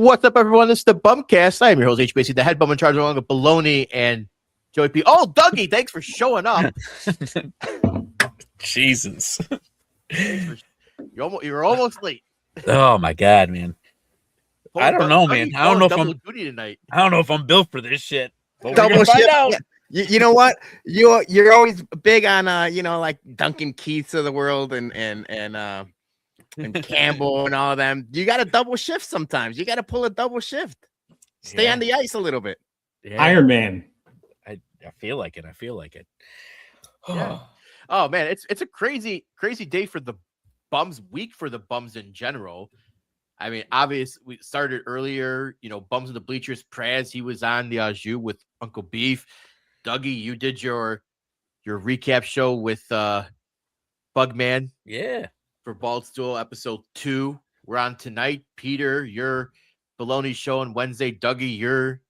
What's up, everyone? This is the BumCast. I am your host, HBIC, the head bum in charge, along with Baloney and Joey P. Oh, Dougie, thanks for showing up. Jesus. You're almost late. Oh my God, man. I don't know, man. I don't know if double I'm duty tonight. I don't know if I'm built for this shit. But Double shift. out. Yeah. You know what? You're always big on like Duncan Keiths of the world and Campbell and all of them. You got to double shift sometimes. You got to pull a double shift. Stay on the ice a little bit. Yeah. Iron Man. I feel like it. Yeah. Oh man, it's a crazy day for the Bums, week for the Bums in general. I mean, obviously we started earlier, Bums in the Bleachers. Praz, he was on the Azure with Uncle Beef. Dougie, you did your recap show with Bugman. Yeah. For Bald Stool episode 2. We're on tonight. Peter, your Baloney show on Wednesday. Dougie, you're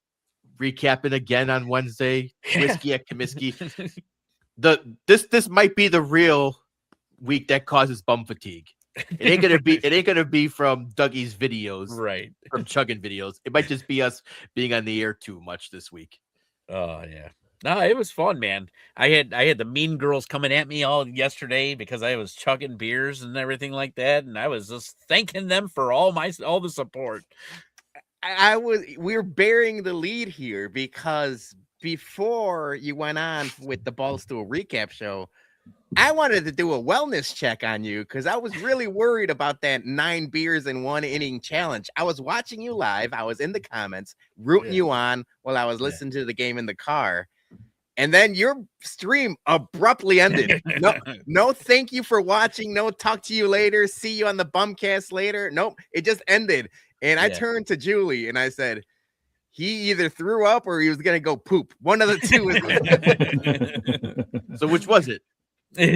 recapping again on Wednesday. Whiskey at Comiskey. This might be the real week that causes bum fatigue. It ain't gonna be from Dougie's videos, right? From chugging videos. It might just be us being on the air too much this week. Oh yeah. No, it was fun, man. I had the mean girls coming at me all yesterday because I was chugging beers and everything like that, and I was just thanking them for all the support. We're bearing the lead here because before you went on with the Ballstool recap show, I wanted to do a wellness check on you because I was really worried about that 9 beers in 1 inning challenge. I was watching you live. I was in the comments rooting you on while I was listening to the game in the car. And then your stream abruptly ended. No, thank you for watching. No, talk to you later. See you on the BumCast later. Nope, it just ended. And I turned to Julie and I said, he either threw up or he was going to go poop. One of the two. So which was it?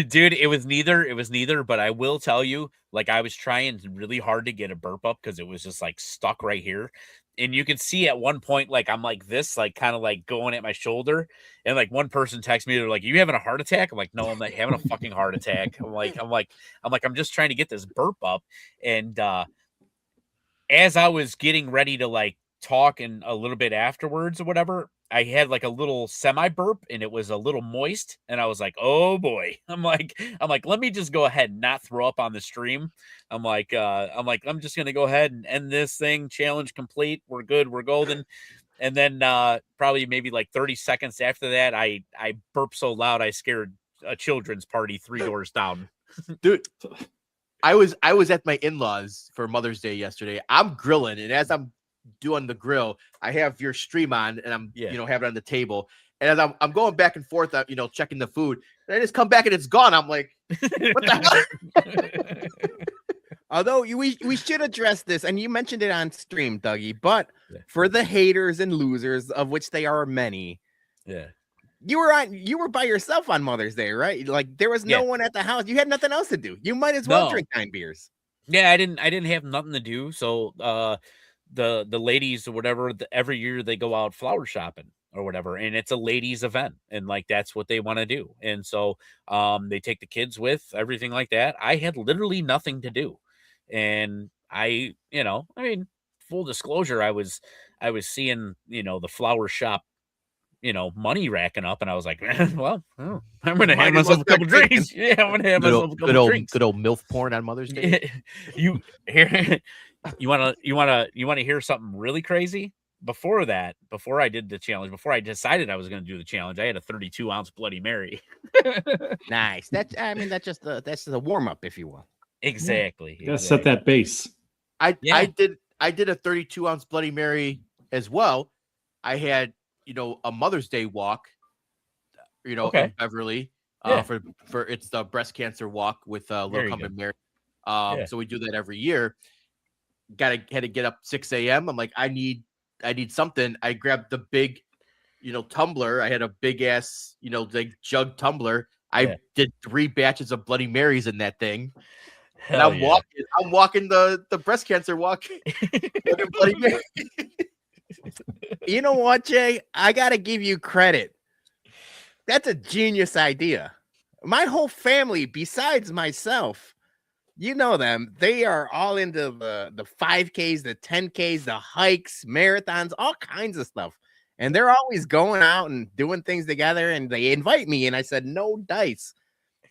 Dude, it was neither, but I will tell you, like, I was trying really hard to get a burp up because it was just like stuck right here. And you can see at one point, like, I'm like this, like, kind of like going at my shoulder. And like one person texts me, they're like, "You having a heart attack?" I'm like, "No, I'm not having a fucking heart attack." I'm just trying to get this burp up. And as I was getting ready to like talk and a little bit afterwards or whatever, I had like a little semi burp and it was a little moist. And I was like, oh boy. I'm like, let me just go ahead and not throw up on the stream. I'm just going to go ahead and end this thing. Challenge complete. We're good. We're golden. And then probably maybe like 30 seconds after that, I burped so loud I scared a children's party 3 doors down. Dude, I was at my in-laws for Mother's Day yesterday. I'm grilling, and as I'm doing the grill, I have your stream on, and I'm have it on the table. And as I'm going back and forth, checking the food, and I just come back and it's gone. I'm like, what the hell? Although we should address this, and you mentioned it on stream, Dougie, but for the haters and losers, of which they are many, you were by yourself on Mother's Day, right? Like there was no one at the house. You had nothing else to do. You might as well drink 9 beers. Yeah, I didn't have nothing to do. So the ladies or whatever, every year they go out flower shopping or whatever, and it's a ladies event, and like that's what they want to do. And so they take the kids with everything like that. I had literally nothing to do. And I mean, full disclosure, I was seeing, the flower shop, money racking up, and I was like, well, I'm going to have myself a couple drinks. Yeah, I'm going to have myself a couple drinks. Good old MILF porn on Mother's Day. You want to hear something really crazy? Before I did the challenge, before I decided I was going to do the challenge, I had a 32-ounce Bloody Mary. Nice. That's just the warm up, if you will. Exactly. Gotta set that base. I did a 32-ounce Bloody Mary as well. I had a Mother's Day walk, in Beverly, for it's the breast cancer walk with Little Company Mary. So we do that every year. Had to get up 6 a.m. I'm like, I need something. I grabbed the big, tumbler. I had a big ass, like jug tumbler. I did 3 batches of Bloody Marys in that thing. And I'm walking the breast cancer walk. Bloody Mary. You know what, Jay? I got to give you credit. That's a genius idea. My whole family, besides myself, You know them. They are all into the 5Ks, the 10Ks, the hikes, marathons, all kinds of stuff. And they're always going out and doing things together. And they invite me, and I said, no dice.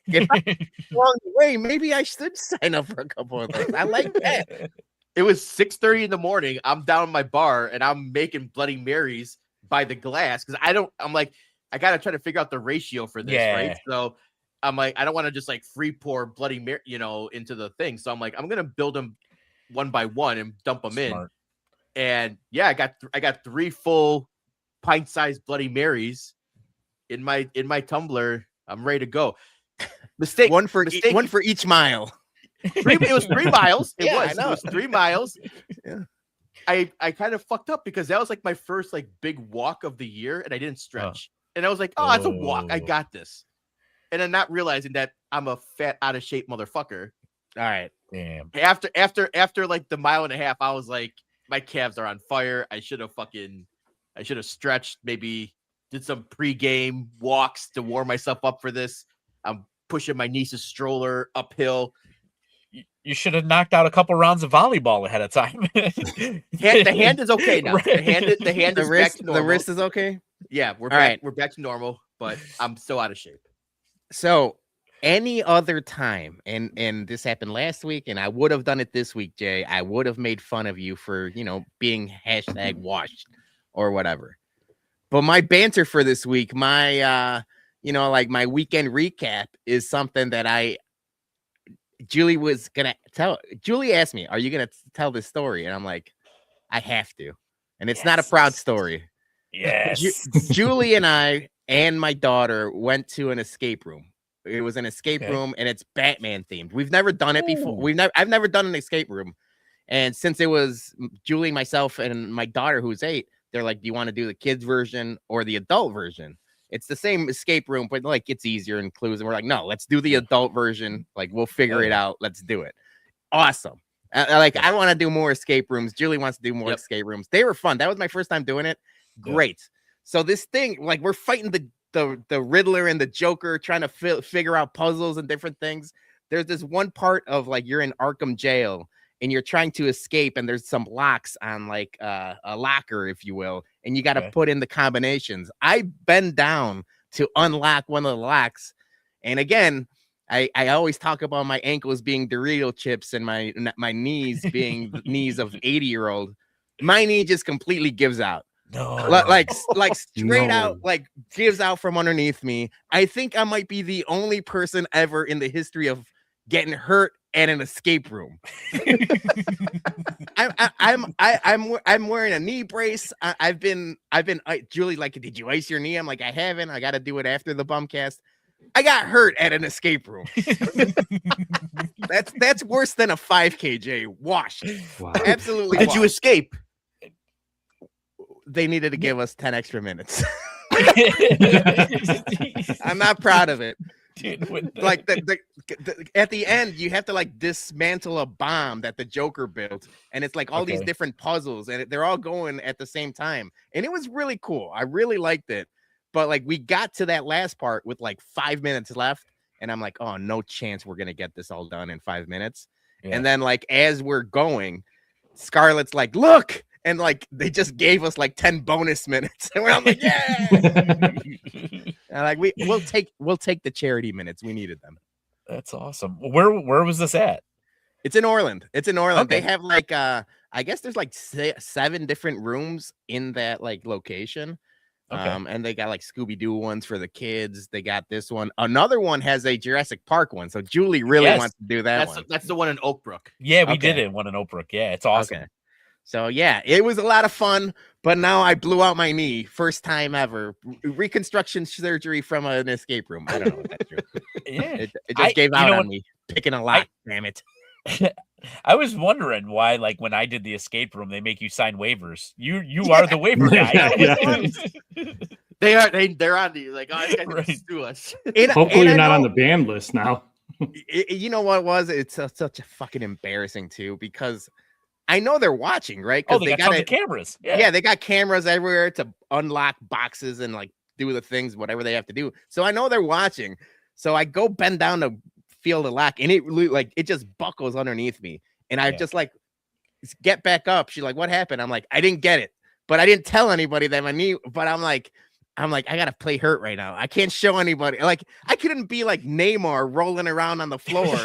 If I'm along the way, maybe I should sign up for a couple of things. I like that. It was 6:30 in the morning. I'm down in my bar and I'm making Bloody Marys by the glass because I'm like, I gotta try to figure out the ratio for this, right? So I'm like, I don't want to just like free pour Bloody Mary, into the thing. So I'm like, I'm gonna build them one by one and dump them in. And yeah, I got 3 full pint-sized Bloody Marys in my tumbler. I'm ready to go. One for each mile. It was 3 miles. It was 3 miles. Yeah. I kind of fucked up because that was like my first like big walk of the year, and I didn't stretch. And I was like, oh, it's a walk. I got this. And then not realizing that I'm a fat, out of shape motherfucker. All right. Damn. After like the mile and a half, I was like, my calves are on fire. I should have stretched, maybe did some pregame walks to warm myself up for this. I'm pushing my niece's stroller uphill. You should have knocked out a couple rounds of volleyball ahead of time. The hand is okay now. Right. The wrist, the wrist is okay. Yeah, we're back to normal, but I'm still out of shape. So any other time, and this happened last week, and I would have done it this week, Jay, I would have made fun of you for, being #washed or whatever. But my banter for this week, my, like my weekend recap is something that Julie was going to tell. Julie asked me, are you going to tell this story? And I'm like, I have to. And it's not a proud story. Yes. Julie and I and my daughter went to an escape room. It was an escape room, and it's Batman themed. We've never done it before. I've never done an escape room. And since it was Julie, myself, and my daughter, who's 8, they're like, do you want to do the kids version or the adult version? It's the same escape room, but like it's easier and clues. And we're like, no, let's do the adult version. Like, we'll figure it out. Let's do it. Awesome. I want to do more escape rooms. Julie wants to do more escape rooms. They were fun. That was my first time doing it. Great. So this thing, like, we're fighting the Riddler and the Joker, trying to figure out puzzles and different things. There's this one part of like you're in Arkham jail and you're trying to escape, and there's some locks on like a locker, if you will, and you got to put in the combinations. I bend down to unlock one of the locks, and again, I always talk about my ankles being Dorito chips and my knees being the knees of 80-year-old. My knee just completely gives out. No, like straight out, like gives out from underneath me. I think I might be the only person ever in the history of getting hurt at an escape room. I'm wearing a knee brace. I've been Julie, like, did you ice your knee? I'm like, I haven't. I got to do it after the BumCast. I got hurt at an escape room. That's worse than a 5K, Jay. Washed. Wow. Absolutely. Did you escape? They needed to give us 10 extra minutes. I'm not proud of it. Dude, like at the end, you have to like dismantle a bomb that the Joker built, and it's like all these different puzzles, and they're all going at the same time, and it was really cool. I really liked it, but like we got to that last part with like 5 minutes left, and I'm like, oh, no chance we're gonna get this all done in 5 minutes. And then like as we're going, Scarlett's like, look. And like they just gave us like 10 bonus minutes, and we're like, yeah. And like we'll take the charity minutes. We needed them. That's awesome. Where was this at? It's in Orland. Okay. They have like I guess there's like 7 different rooms in that like location. And they got like Scooby-Doo ones for the kids. They got this one. Another one has a Jurassic Park one. So Julie really wants to do that one. That's the one in Oakbrook. Yeah, we did it. One in Oakbrook. Yeah, it's awesome. Okay. So, yeah, it was a lot of fun, but now I blew out my knee. First time ever. Reconstruction surgery from an escape room. I don't know if that's true. It just gave out on me. Picking a lock, damn it. I was wondering why, like, when I did the escape room, they make you sign waivers. You are the waiver guy. They're on to you. Like, oh, this guy can sue us. Hopefully you're not on the banned list now. You know what it was? It's such a fucking embarrassing, too, because I know they're watching, right? Oh, they got tons of cameras. Yeah, they got cameras everywhere to unlock boxes and like do the things, whatever they have to do. So I know they're watching. So I go bend down to feel the lock, and it just buckles underneath me, and I just like get back up. She's like, "What happened?" I'm like, "I didn't get it, but I didn't tell anybody that my knee." But I'm like, I gotta play hurt right now. I can't show anybody. Like, I couldn't be like Neymar rolling around on the floor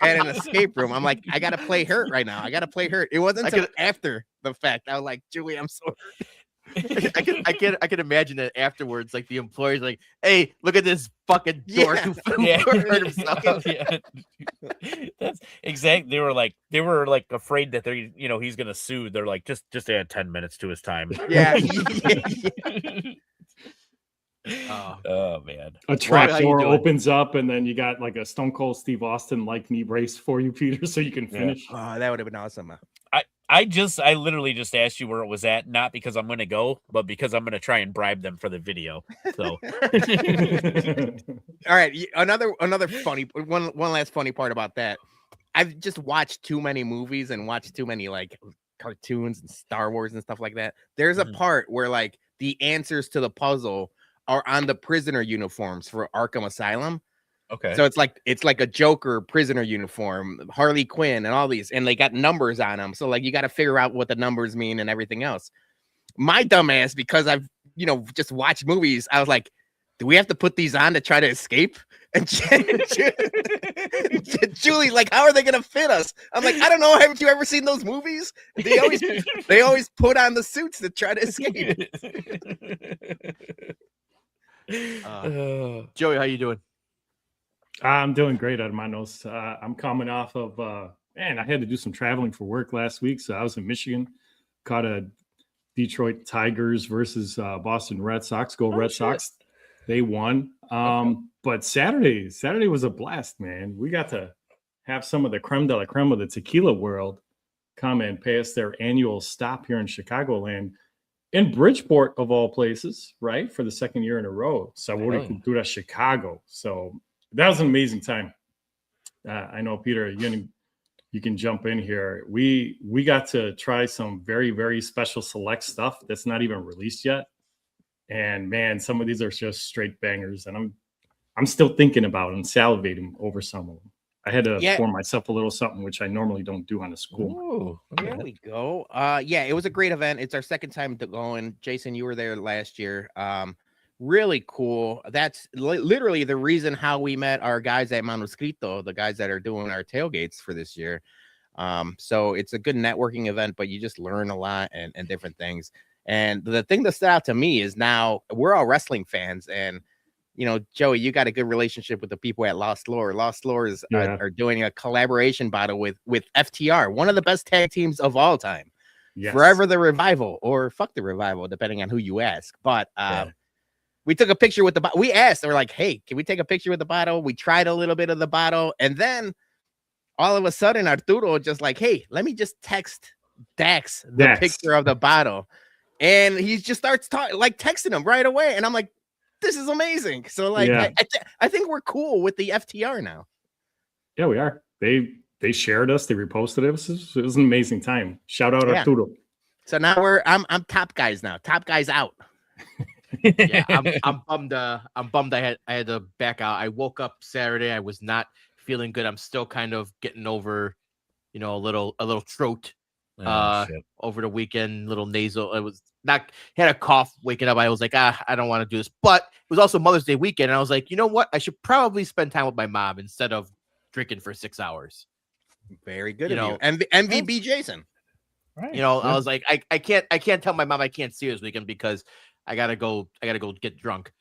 at an escape room. I'm like, I gotta play hurt right now. I gotta play hurt. It wasn't until after the fact I was like, Julie, I'm so hurt. I can imagine that afterwards, like the employer's like, "Hey, look at this fucking dork who hurt himself." That's exactly. They were like afraid that they're he's gonna sue. They're like, just add 10 minutes to his time. Yeah. Oh man, a trap door opens up, and then you got like a Stone Cold Steve Austin like knee brace for you, Peter, so you can finish. Oh, that would have been awesome. I literally just asked you where it was at, not because I'm going to go, but because I'm going to try and bribe them for the video. So, all right. Another funny one last funny part about that. I've just watched too many movies and watched too many like cartoons and Star Wars and stuff like that. There's a part where like the answers to the puzzle are on the prisoner uniforms for Arkham Asylum. Okay. So it's like a Joker prisoner uniform, Harley Quinn, and all these, and they got numbers on them. So like you got to figure out what the numbers mean and everything else. My dumbass, because I've just watched movies, I was like, do we have to put these on to try to escape? And Julie, like, how are they gonna fit us? I'm like, I don't know. Haven't you ever seen those movies? They always put on the suits to try to escape. Joey, how you doing? I'm doing great, hermanos. I'm coming off of, I had to do some traveling for work last week. So I was in Michigan, caught a Detroit Tigers versus Boston Red Sox. Red Sox. They won. But Saturday was a blast, man. We got to have some of the creme de la creme of the tequila world come and pay us their annual stop here in Chicagoland, in Bridgeport, of all places, right? For the second year in a row. Sabor y Cultura Chicago. So that was an amazing time. I know, Peter, you can jump in here. We got to try some very, very special select stuff that's not even released yet. And man, some of these are just straight bangers. And I'm still thinking about and salivating over some of them. I had to pour myself a little something, which I normally don't do on a school. Ooh, there we go. It was a great event. It's our second time to going. Jason, you were there last year. Really cool. That's literally the reason how we met our guys at Manuscrito, the guys that are doing our tailgates for this year. So it's a good networking event, but you just learn a lot and different things. And the thing that stood out to me is now we're all wrestling fans, and Joey, you got a good relationship with the people at Lost Lore. Lost Lore are doing a collaboration battle with FTR, one of the best tag teams of all time. Yes. Forever the Revival, or fuck the Revival, depending on who you ask. But we took a picture with the bottle. We asked, we're like, hey, can we take a picture with the bottle? We tried a little bit of the bottle, and then all of a sudden Arturo just like, hey, let me just text Dax the picture of the bottle. And he just starts texting him right away. And I'm like, this is amazing. So like, I think we're cool with the FTR now. Yeah, we are. They shared us. They reposted it. It was an amazing time. Shout out Arturo. So now I'm top guys now. Top guys out. Yeah, I'm bummed. I'm bummed. I had to back out. I woke up Saturday. I was not feeling good. I'm still kind of getting over, a little throat. Over the weekend, little nasal. It was not had a cough waking up. I was like, I don't want to do this. But it was also Mother's Day weekend, and I was like, you know what? I should probably spend time with my mom instead of drinking for 6 hours. Very good, MVB Jason. Right. I was like, I can't tell my mom I can't see her this weekend because I gotta go get drunk.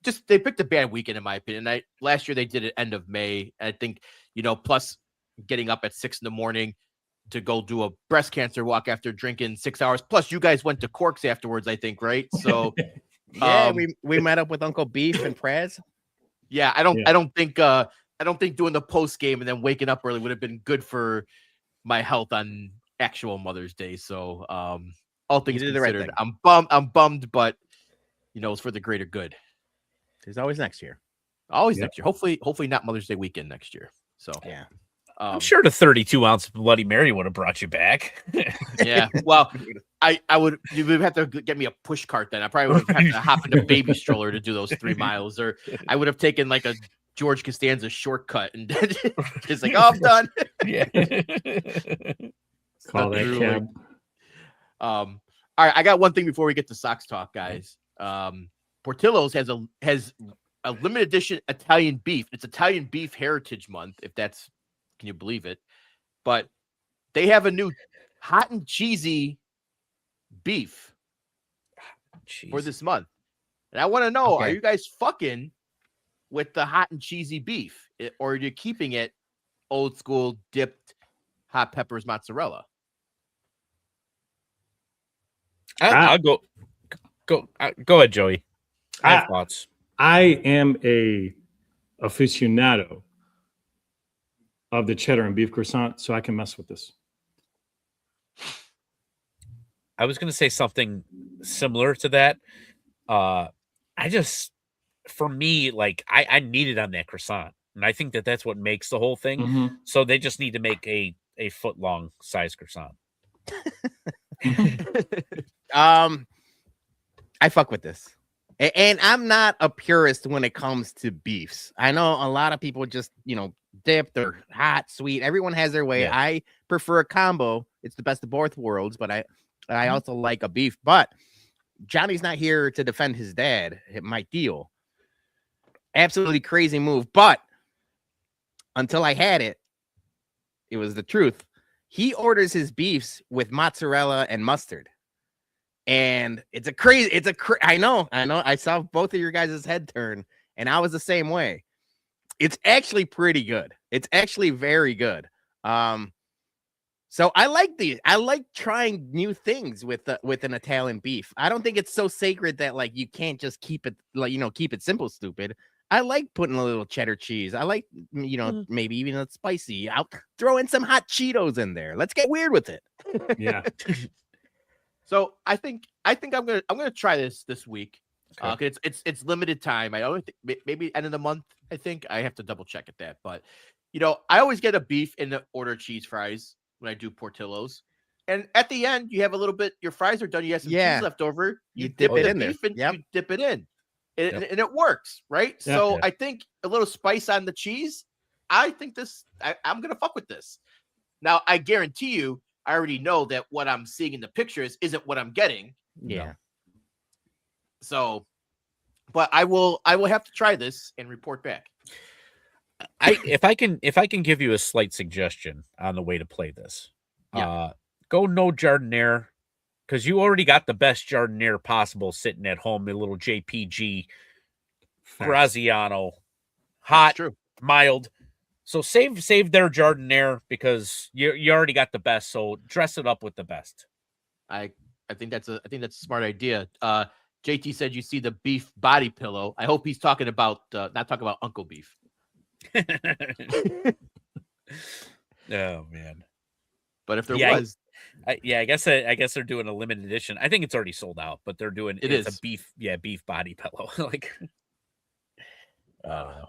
Just they picked a bad weekend in my opinion. Last year they did it end of May. I think plus getting up at 6 a.m. to go do a breast cancer walk after drinking 6 hours. Plus, you guys went to Corks afterwards, I think, right? So, we met up with Uncle Beef and Praz. Yeah, I don't think doing the post game and then waking up early would have been good for my health on actual Mother's Day. So, all things considered, I'm bummed, but it's for the greater good. There's always next year. Next year. Hopefully not Mother's Day weekend next year. So yeah. I'm sure the 32-ounce Bloody Mary would have brought you back. Yeah, well, you would have to get me a push cart then. I probably would have to hop in a baby stroller to do those 3 miles, or I would have taken like a George Costanza shortcut, and it's like, oh, I'm done. Yeah. Call that cab. All right, I got one thing before we get to Sox talk, guys. Portillo's has a limited edition Italian beef. It's Italian Beef Heritage Month, if that's, can you believe it? But they have a new hot and cheesy beef for this month. And I want to know, are you guys fucking with the hot and cheesy beef, or are you keeping it old school dipped hot peppers mozzarella? I'll go ahead, Joey. I have thoughts. I am a aficionado of the cheddar and beef croissant, so I can mess with this. I was going to say something similar to that. For me, like I need it on that croissant, and I think that's what makes the whole thing. Mm-hmm. So they just need to make a foot long size croissant. I fuck with this. And I'm not a purist when it comes to beefs. I know a lot of people just, dipped or hot, sweet. Everyone has their way. Yeah. I prefer a combo. It's the best of both worlds, but I also like a beef. But Johnny's not here to defend his dad, Mike Deal. Absolutely crazy move. But until I had it, it was the truth. He orders his beefs with mozzarella and mustard. And I know. I saw both of your guys' head turn, and I was the same way. It's actually pretty good. It's actually very good. So I like these. I like trying new things with an Italian beef. I don't think it's so sacred that like you can't just keep it keep it simple, stupid. I like putting a little cheddar cheese. I like, maybe even a spicy. I'll throw in some hot Cheetos in there. Let's get weird with it. Yeah. So I think I'm gonna try this week. Okay. It's limited time. I don't think maybe end of the month. I think I have to double check at that. But I always get a beef and order cheese fries when I do Portillo's. And at the end, you have a little bit. Your fries are done. You have some cheese left over. You dip it in beef and you dip it in, and it works, right? Yep. So I think a little spice on the cheese. I think I'm gonna fuck with this. Now I guarantee you, I already know that what I'm seeing in the pictures isn't what I'm getting. Yeah. No. So, but I will have to try this and report back. If I can give you a slight suggestion on the way to play this, go no jardiniere, because you already got the best jardiniere possible sitting at home, a little JPG Graziano, hot, mild. So save their jardiniere because you already got the best. So dress it up with the best. I think that's a smart idea. JT said you see the beef body pillow. I hope he's talking about not talking about Uncle Beef. Oh man! But if there was, I guess they're doing a limited edition. I think it's already sold out, but they're doing it's a beef body pillow. Like, I don't know.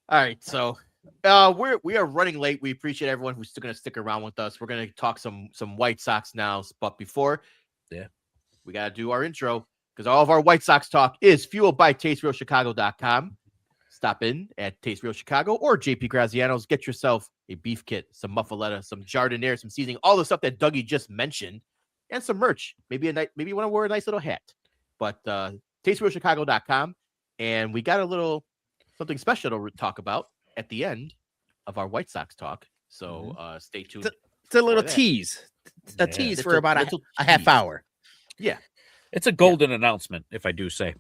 All right, so we are running late. We appreciate everyone who's still going to stick around with us. We're going to talk some White Sox now, but before, we got to do our intro because all of our White Sox talk is fueled by TasteRealChicago.com. Stop in at Taste Real Chicago or JP Graziano's. Get yourself a beef kit, some muffaletta, some jardiniere, some seasoning, all the stuff that Dougie just mentioned, and some merch. Maybe you want to wear a nice little hat. But TasteRealChicago.com, and we got something special to talk about at the end of our White Sox talk. So stay tuned. It's a little tease. A tease for about a half hour. Yeah. It's a golden announcement, if I do say.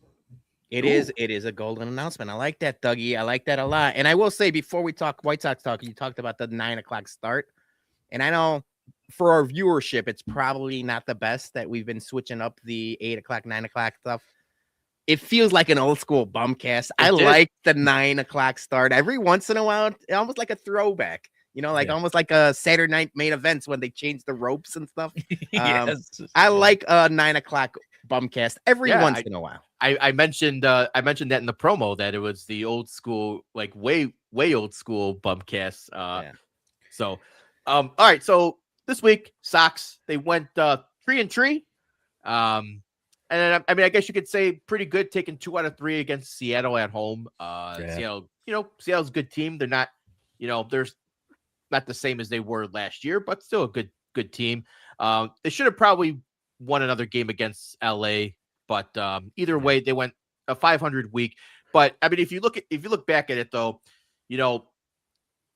It is a golden announcement. I like that, Dougie. I like that a lot. And I will say, before we talk White Sox talk, you talked about the 9:00 start. And I know for our viewership, it's probably not the best that we've been switching up the 8:00, 9:00 stuff. It feels like an old school BumCast. I like the 9:00 start. Every once in a while, almost like a throwback. Almost like a Saturday night main events when they change the ropes and stuff. Yes. I like a 9:00 BumCast every once in a while. I mentioned that in the promo that it was the old school, like way old school BumCast. So, all right. So this week, Sox, they went 3-3. And then, I mean, I guess you could say pretty good taking 2 out of 3 against Seattle at home. Seattle, Seattle's a good team. They're not, they're not the same as they were last year, but still a good team. They should have probably won another game against LA, but either way, they went a 500 week. But I mean, if you look back at it though,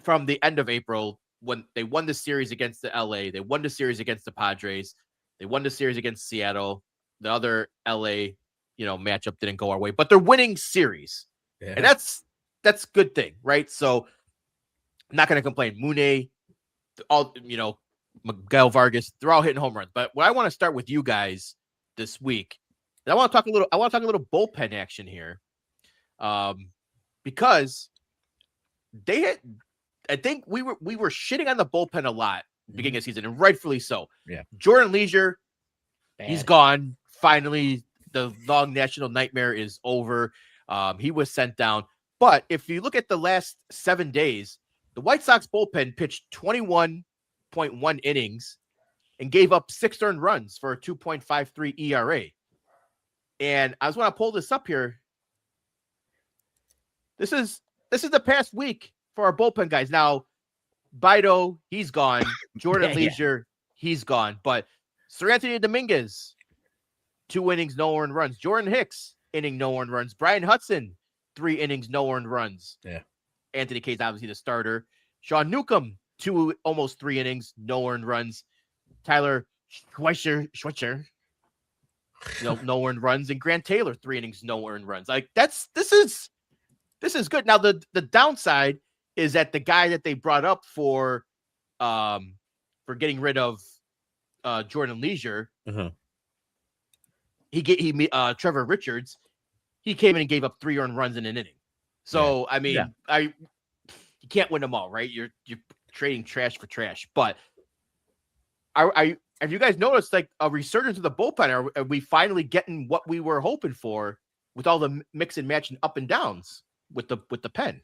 from the end of April when they won the series against the LA, they won the series against the Padres, they won the series against Seattle. The other LA, matchup didn't go our way, but they're winning series, and that's a good thing, right? So I'm not going to complain. Mune, all Miguel Vargas, they're all hitting home runs. But what I want to start with you guys this week, and I want to talk a little bullpen action here, because I think we were shitting on the bullpen a lot beginning of the season, and rightfully so. Yeah, Jordan Leisure, he's gone. Finally, the long national nightmare is over. He was sent down. But if you look at the last 7 days, the White Sox bullpen pitched 21.1 innings and gave up 6 earned runs for a 2.53 ERA. And I just want to pull this up here. This is the past week for our bullpen guys. Now, Bido, he's gone. Jordan Leisure, he's gone. But Sir Anthony Dominguez, 2 innings, no earned runs. Jordan Hicks, inning, no earned runs. Brian Hudson, 3 innings, no earned runs. Yeah. Anthony K's obviously the starter. Sean Newcomb, almost 3 innings, no earned runs. Tyler Schweitzer, no earned runs. And Grant Taylor, 3 innings, no earned runs. Like this is good. Now the downside is that the guy that they brought up for getting rid of Jordan Leisure, Trevor Richards, he came in and gave up 3 earned runs in an inning. So I mean, you can't win them all, right? You're trading trash for trash. But have you guys noticed like a resurgence of the bullpen? Are we finally getting what we were hoping for with all the mix and match and up and downs with the pen?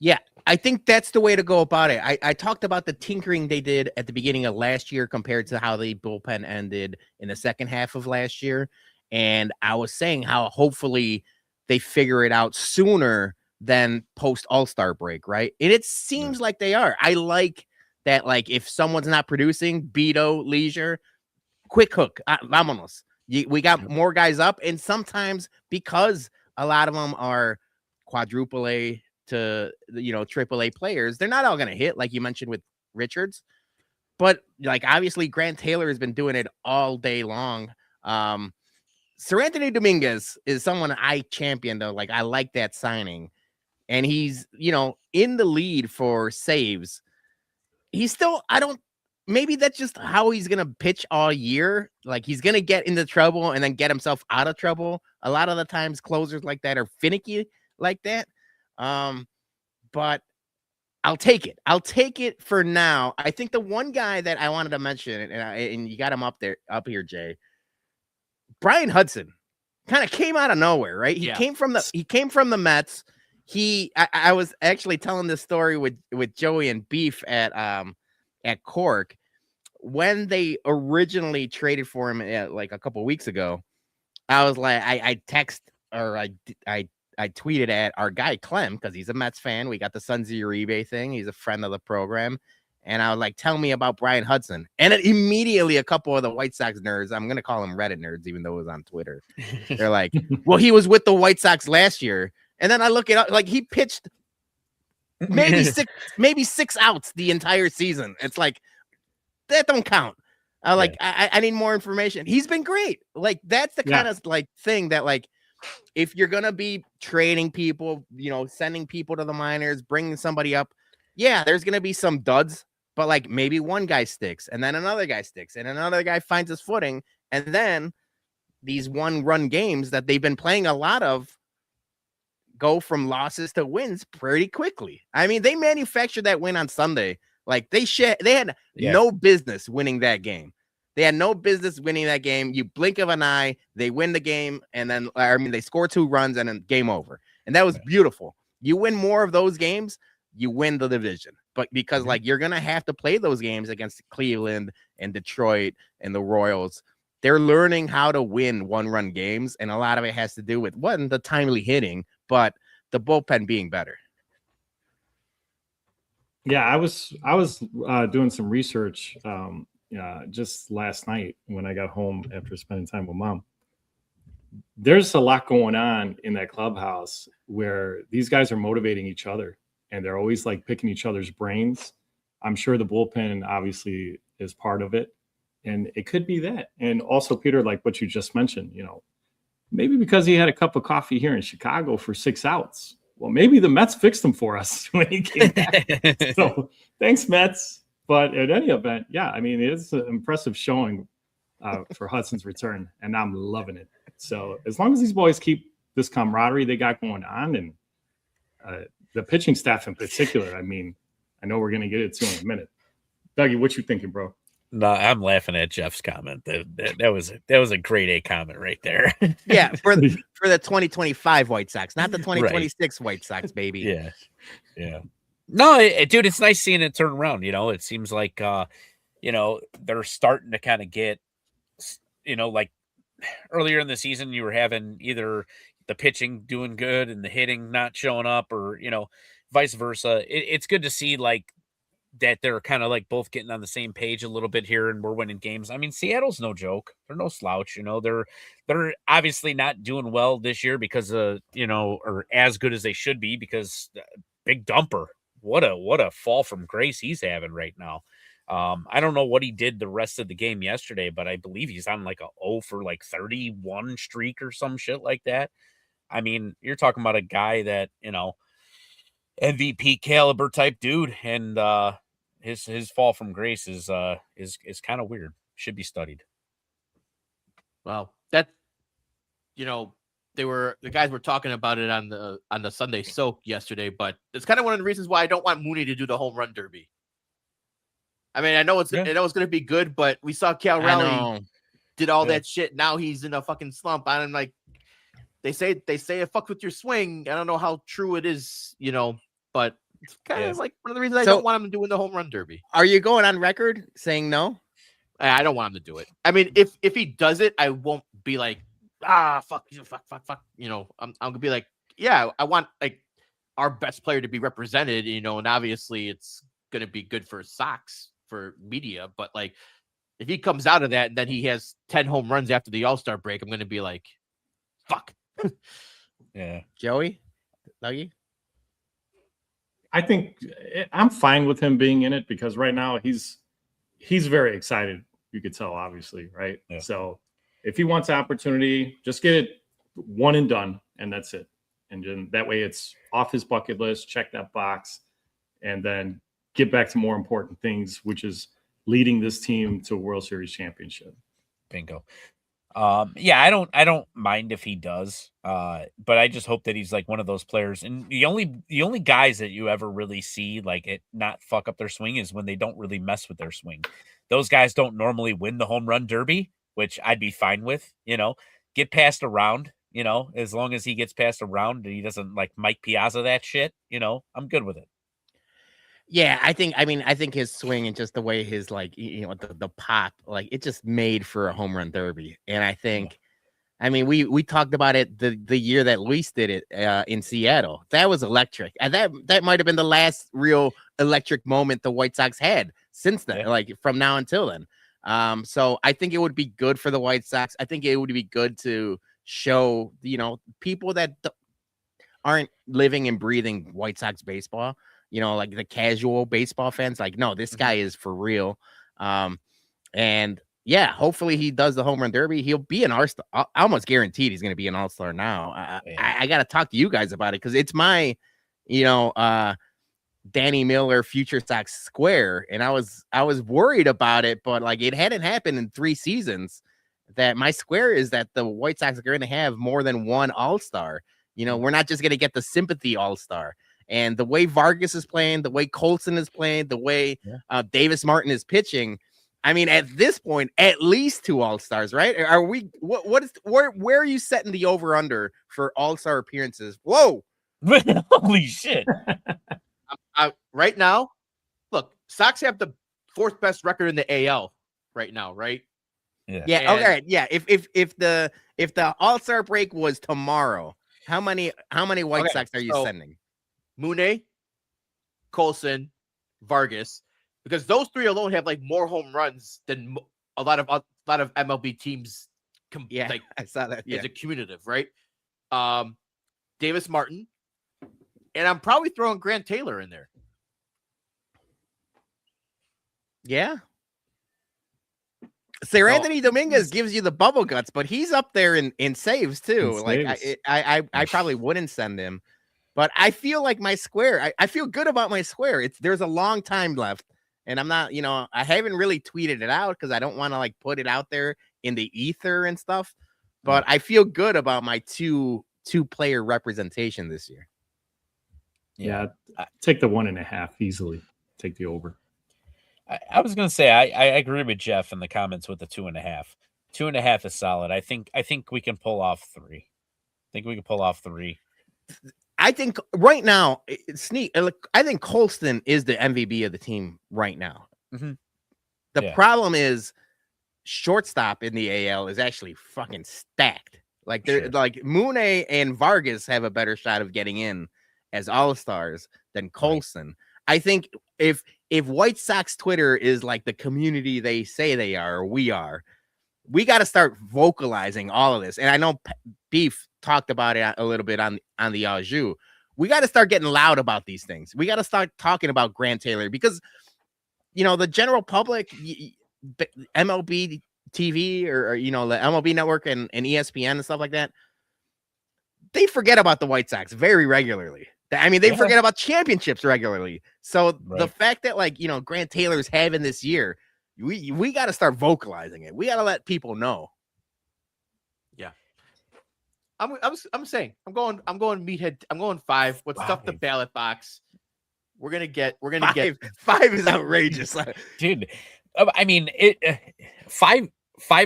Yeah, I think that's the way to go about it. I talked about the tinkering they did at the beginning of last year compared to how the bullpen ended in the second half of last year. And I was saying how hopefully they figure it out sooner than post All-Star break, right? And it seems like they are. I like that, like, if someone's not producing, Bido, Leisure, quick hook, vámonos. We got more guys up, and sometimes because a lot of them are quadruple A to, triple A players, they're not all going to hit, like you mentioned with Richards. But, like, obviously Grant Taylor has been doing it all day long. Sir Anthony Dominguez is someone I championed, though. Like, I like that signing. And he's, in the lead for saves. He's still, maybe that's just how he's going to pitch all year. Like, he's going to get into trouble and then get himself out of trouble. A lot of the times closers like that are finicky like that. But I'll take it. I'll take it for now. I think the one guy that I wanted to mention, and you got him up here, Jay, Brian Hudson kind of came out of nowhere, right? He came from the Mets. I was actually telling this story with Joey and Beef at Cork when they originally traded for him like a couple of weeks ago. I was like, I tweeted at our guy Clem because he's a Mets fan. We got the Sun's Uribe thing. He's a friend of the program. And I was like, tell me about Brian Hudson. And immediately a couple of the White Sox nerds, I'm going to call them Reddit nerds, even though it was on Twitter. They're like, well, he was with the White Sox last year. And then I look it up, like he pitched maybe six outs the entire season. It's like, that don't count. I need more information. He's been great. Like, that's the kind of like thing that, like, if you're going to be trading people, sending people to the minors, bringing somebody up, there's going to be some duds. But, like, maybe one guy sticks, and then another guy sticks, and another guy finds his footing, and then these one-run games that they've been playing a lot of go from losses to wins pretty quickly. I mean, they manufactured that win on Sunday. Like, they had no business winning that game. They had no business winning that game. You blink of an eye, they win the game, and then, they score 2 runs, and then game over. And that was beautiful. You win more of those games, you win the division. But because like you're gonna have to play those games against Cleveland and Detroit and the Royals, they're learning how to win 1-run games, and a lot of it has to do with the timely hitting, but the bullpen being better. Yeah, I was doing some research just last night when I got home after spending time with Mom. There's a lot going on in that clubhouse where these guys are motivating each other, and they're always like picking each other's brains. I'm sure the bullpen obviously is part of it, and it could be that. And also, Peter, like what you just mentioned, maybe because he had a cup of coffee here in Chicago for 6 outs. Well, maybe the Mets fixed him for us when he came back. So thanks, Mets. But at any event, yeah, I mean, it's an impressive showing for Hudson's return, and I'm loving it. So as long as these boys keep this camaraderie they got going on, and the pitching staff in particular, I mean, I know we're going to get it to in a minute. Dougie, what you thinking, bro? No, I'm laughing at Jeff's comment. That was a grade A comment right there. Yeah, for the 2025 White Sox, not the 2026 right. White Sox, baby. Yeah. No, dude, it's nice seeing it turn around. It seems like they're starting to kind of get, like earlier in the season, you were having either the pitching doing good and the hitting not showing up, or vice versa. It's good to see like that they're kind of like both getting on the same page a little bit here, and we're winning games. I mean, Seattle's no joke. They're no slouch. They're obviously not doing well this year because of, or as good as they should be, because Big Dumper, what a fall from grace he's having right now. I don't know what he did the rest of the game yesterday, but I believe he's on like a 0 for like 31 streak or some shit like that. I mean, you're talking about a guy that, MVP caliber type dude, and his fall from grace is kind of weird. Should be studied. Well, that the guys were talking about it on the Sunday Soak yesterday, but it's kind of one of the reasons why I don't want Mooney to do the home run derby. I mean, I know it's going to be good, but we saw Cal Raleigh did all that shit. Now he's in a fucking slump. I'm like, they say it fucks with your swing. I don't know how true it is, but it's kind of like one of the reasons I don't want him to do in the home run derby. Are you going on record saying no? I don't want him to do it. I mean, if he does it, I won't be like, fuck. I'm gonna be like, yeah, I want like our best player to be represented, and obviously it's gonna be good for Sox for media, but like if he comes out of that and then he has 10 home runs after the All-Star break, I'm gonna be like, fuck. Yeah. Joey? Dougie? I think I'm fine with him being in it because right now he's very excited. You could tell, obviously, right? Yeah. So if he wants an opportunity, just get it one and done, and that's it. And then that way it's off his bucket list, check that box, and then get back to more important things, which is leading this team to a World Series championship. Bingo. Yeah, I don't mind if he does, but I just hope that he's like one of those players. And the only guys that you ever really see like it not fuck up their swing is when they don't really mess with their swing. Those guys don't normally win the home run derby, which I'd be fine with. Get past a round. As long as he gets past a round and he doesn't like Mike Piazza that shit. I'm good with it. Yeah, I think his swing and just the way his like the pop, like it just made for a home run derby. And I think, I mean, we talked about it the year that Luis did it in Seattle. That was electric, and that might have been the last real electric moment the White Sox had since then, like from now until then. So I think it would be good for the White Sox. I think it would be good to show people that aren't living and breathing White Sox baseball. Like the casual baseball fans, like, no, this guy is for real. And yeah, hopefully he does the home run derby. He'll be an all-star. I almost guaranteed he's going to be an all-star now. I got to talk to you guys about it because it's my, Danny Miller future Sox square. And I was worried about it, but like it hadn't happened in 3 seasons. That my square is that the White Sox are going to have more than one all-star. We're not just going to get the sympathy all-star. And the way Vargas is playing, the way Colson is playing, the way Davis Martin is pitching, I mean, at this point, at least 2 all-stars, right? Are we? Where are you setting the over/under for all-star appearances? Whoa! Holy shit! Right now, look, Sox have the 4th best record in the AL right now, right? Yeah. Okay. Yeah. If the All-Star break was tomorrow, how many White Sox are you sending? Mune, Colson, Vargas, because those three alone have like more home runs than a lot of MLB teams. I saw that. As a cumulative, right? Davis Martin, and I'm probably throwing Grant Taylor in there. Yeah. Anthony Dominguez gives you the bubble guts, but he's up there in saves too. I probably wouldn't send him, but I feel like my square. I feel good about my square. There's a long time left, and I'm not. I haven't really tweeted it out because I don't want to like put it out there in the ether and stuff. But I feel good about my two player representation this year. Yeah, take the 1.5 easily. Take the over. I was going to say I agree with Jeff in the comments with the 2.5. 2.5 is solid. I think we can pull off 3. I think right now, I think Colston is the MVP of the team right now. Mm-hmm. The problem is shortstop in the AL is actually fucking stacked. Like like Mune and Vargas have a better shot of getting in as all-stars than Colson. Right. I think if White Sox Twitter is like the community they say they are, or we got to start vocalizing all of this. And I know Beef talked about it a little bit on the Au Jus. We got to start getting loud about these things. We got to start talking about Grant Taylor because, the general public, MLB TV or the MLB Network and ESPN and stuff like that, they forget about the White Sox very regularly. I mean, they forget about championships regularly. So the fact that Grant Taylor's having this year, we got to start vocalizing it. We got to let people know. Yeah. I'm saying I'm going meathead. I'm going 5. Let's stuff the ballot box. We're gonna get 5 is outrageous, dude. I mean, 5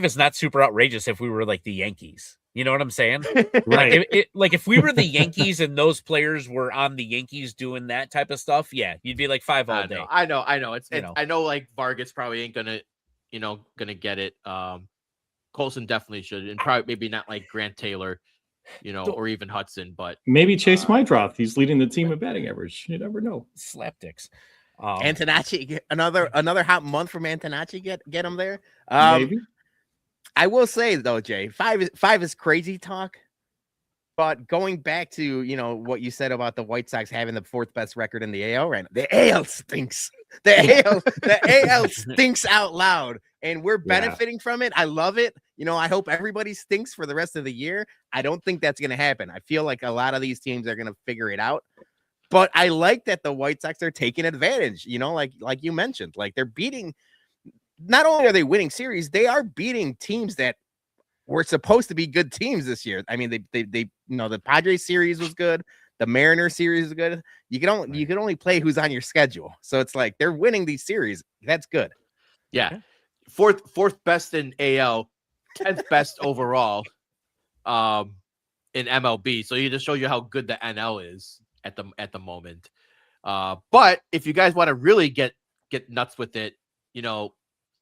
is not super outrageous if we were like the Yankees. You know what I'm saying? Right. Like if we were the Yankees and those players were on the Yankees doing that type of stuff, yeah, you'd be like 5 all day. I know. I know like Vargas probably ain't gonna get it. Colson definitely should, and probably maybe not like Grant Taylor, or even Hudson, but maybe Chase Mydroth. He's leading the team in batting average. You never know. Slapdicks. Antonacci, another hot month from Antonacci. Get him there. Maybe. I will say though, Jay, 5 is crazy talk. But going back to what you said about the White Sox having the 4th best record in the AL right now, the AL stinks. The AL stinks out loud, and we're benefiting from it. I love it. I hope everybody stinks for the rest of the year. I don't think that's going to happen. I feel like a lot of these teams are going to figure it out. But I like that the White Sox are taking advantage. Like you mentioned, like they're beating. Not only are they winning series, they are beating teams that were supposed to be good teams this year. I mean, they the Padres series was good. The Mariners series was good. You can only play who's on your schedule. So it's like they're winning these series. That's good. Yeah. Fourth best in AL, 10th best overall in MLB. So you just show you how good the NL is at the moment. But if you guys want to really get nuts with it,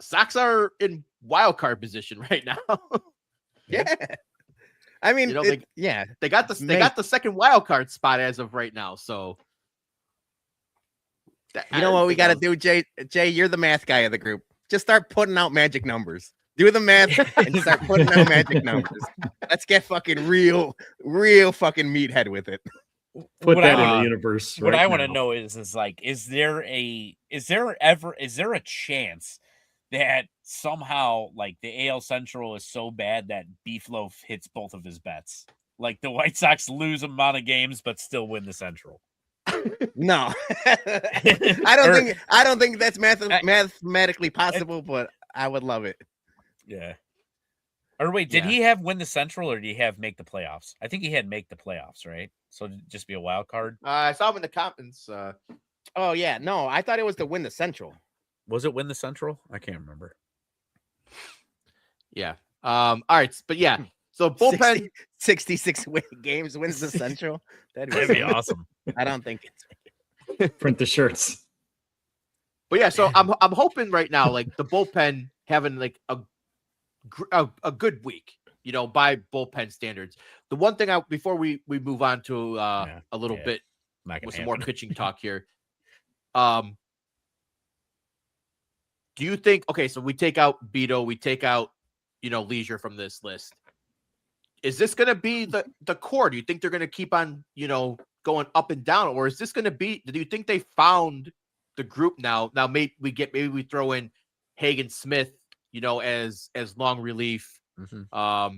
Sox are in wild card position right now. Yeah. I mean, they got the second wild card spot as of right now. So what we got to do, Jay? Jay, you're the math guy of the group. Just start putting out magic numbers. Do the math and start putting out magic numbers. Let's get fucking real fucking meathead with it. Put that in the universe. What I want to know is there a chance that somehow like the AL Central is so bad that Beefloaf hits both of his bets? Like the White Sox lose amount of games but still win the Central? No. I don't think that's mathematically possible, but I would love it. Yeah. Or wait, did he have win the Central or did he have make the playoffs? I think he had make the playoffs, right? So just be a wild card. I saw him in the comments. Oh yeah, no, I thought it was to win the Central. Was it win the Central? I can't remember. Yeah. All right, but yeah. So bullpen 66 games wins the Central. That'd be awesome. I don't think it's print the shirts. But yeah, so I'm hoping right now, like the bullpen having like a a good week, by bullpen standards. The one thing before we move on to a little bit with some more pitching talk here. Do you think, okay, so we take out Beto, we take out, Leisure from this list. Is this going to be the core? Do you think they're going to keep on, going up and down? Or is this going to be, do you think they found the group now? Now, maybe we throw in Hagen Smith, as long relief, at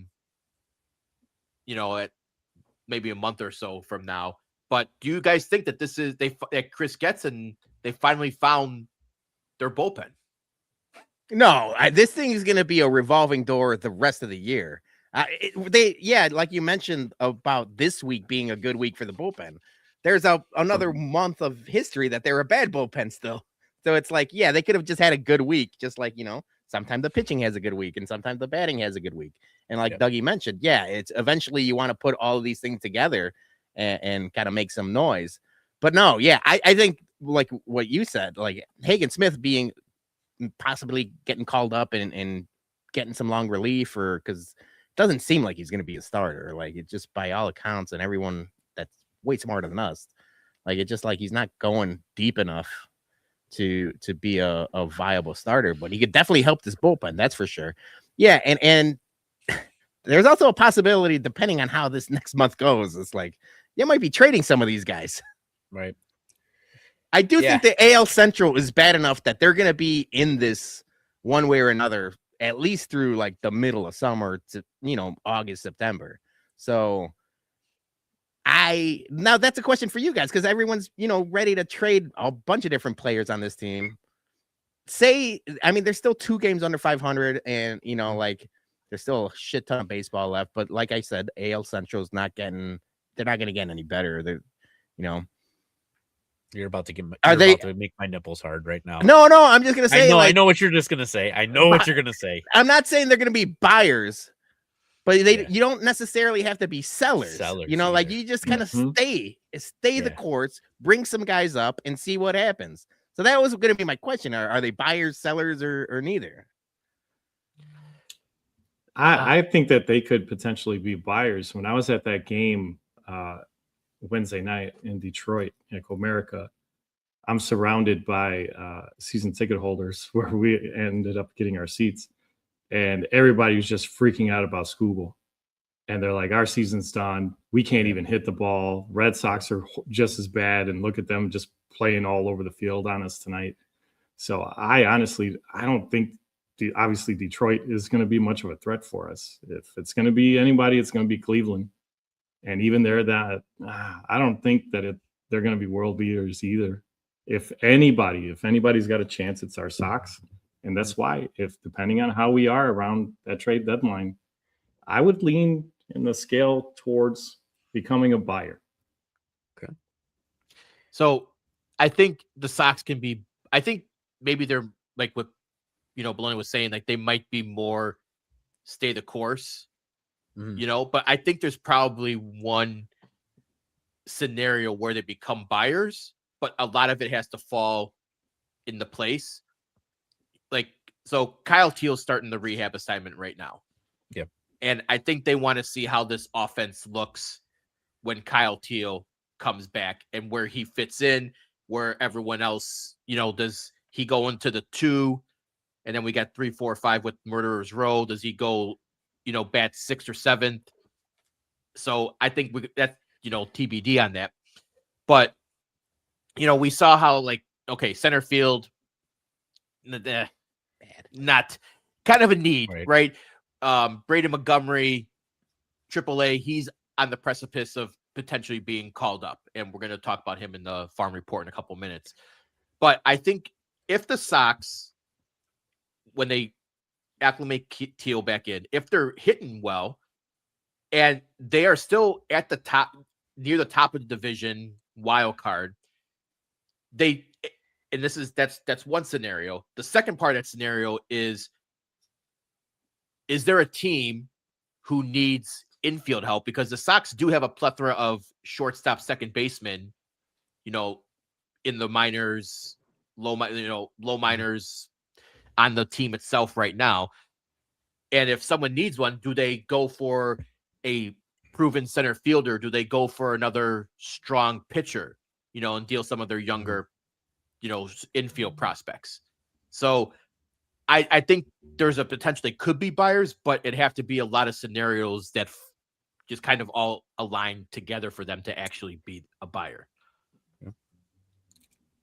maybe a month or so from now. But do you guys think that this is, that Chris gets and they finally found their bullpen? No, this thing is going to be a revolving door the rest of the year. Like you mentioned about this week being a good week for the bullpen. There's another month of history that they're a bad bullpen still. So it's like, they could have just had a good week, just like, sometimes the pitching has a good week and sometimes the batting has a good week. And like Dougie mentioned, it's eventually you want to put all of these things together and kind of make some noise. But no, I think like what you said, like Hagen Smith being possibly getting called up and getting some long relief, or because it doesn't seem like he's going to be a starter. Like it just, by all accounts and everyone that's way smarter than us, like it's just like he's not going deep enough to be a viable starter, but he could definitely help this bullpen. That's for sure. Yeah. And there's also a possibility, depending on how this next month goes, it's like, you might be trading some of these guys. Right. I do think the AL Central is bad enough that they're going to be in this one way or another, at least through like the middle of summer to, August, September. So now that's a question for you guys, because everyone's, ready to trade a bunch of different players on this team. There's still 2 games under 500 and, like there's still a shit ton of baseball left. But like I said, AL Central's they're not going to get any better. They're, You're about to make my nipples hard right now. No, I'm just gonna say. I know what you're just gonna say. What you're gonna say. I'm not saying they're gonna be buyers, but you don't necessarily have to be sellers. Like you just kind of stay the course, bring some guys up, and see what happens. So that was gonna be my question: Are they buyers, sellers, or neither? I think that they could potentially be buyers. When I was at that game Wednesday night in Detroit at Comerica, I'm surrounded by season ticket holders where we ended up getting our seats, and everybody was just freaking out about Skubal. And they're like, our season's done. We can't even hit the ball. Red Sox are just as bad, and look at them just playing all over the field on us tonight. So I don't think obviously Detroit is going to be much of a threat for us. If it's going to be anybody, it's going to be Cleveland. And even there, I don't think that they're going to be world beaters either. If anybody's got a chance, it's our Sox. And that's why, depending on how we are around that trade deadline, I would lean in the scale towards becoming a buyer. Okay. So I think the Sox I think maybe they're like what, Bologna was saying, like they might be more stay the course. But I think there's probably one scenario where they become buyers, but a lot of it has to fall into place. Like, so Kyle Teal's starting the rehab assignment right now. Yep. And I think they want to see how this offense looks when Kyle Teal comes back and where he fits in, where everyone else, does he go into the 2? And then we got 3, 4, 5 with Murderers Row. Does he go, bat 6th or 7th? So I think that's, TBD on that. But, we saw how, center field, not kind of a need, right? Braden Montgomery, AAA, he's on the precipice of potentially being called up. And we're going to talk about him in the farm report in a couple minutes. But I think if the Sox, when they acclimate Teal back in, if they're hitting well and they are still at the top, near the top of the division wild card, that's one scenario. The second part of that scenario is there a team who needs infield help? Because the Sox do have a plethora of shortstop, second basemen, in the minors, low minors on the team itself right now. And if someone needs one, do they go for a proven center fielder? Do they go for another strong pitcher, and deal some of their younger, infield prospects? So I think there's a potentially could be buyers, but it'd have to be a lot of scenarios that just kind of all align together for them to actually be a buyer.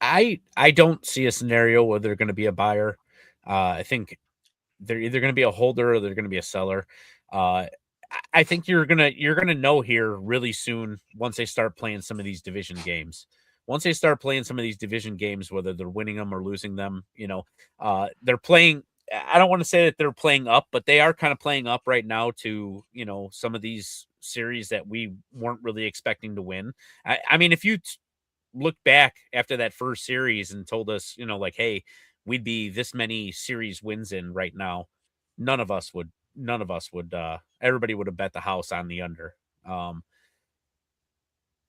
I don't see a scenario where they're going to be a buyer. I think they're either going to be a holder or they're going to be a seller. I think you're gonna know here really soon once they start playing some of these division games. Once they start playing some of these division games, whether they're winning them or losing them, they're playing. I don't want to say that they're playing up, but they are kind of playing up right now to, some of these series that we weren't really expecting to win. I mean, if you look back after that first series and told us, hey, we'd be this many series wins in right now, none of us would, everybody would have bet the house on the under.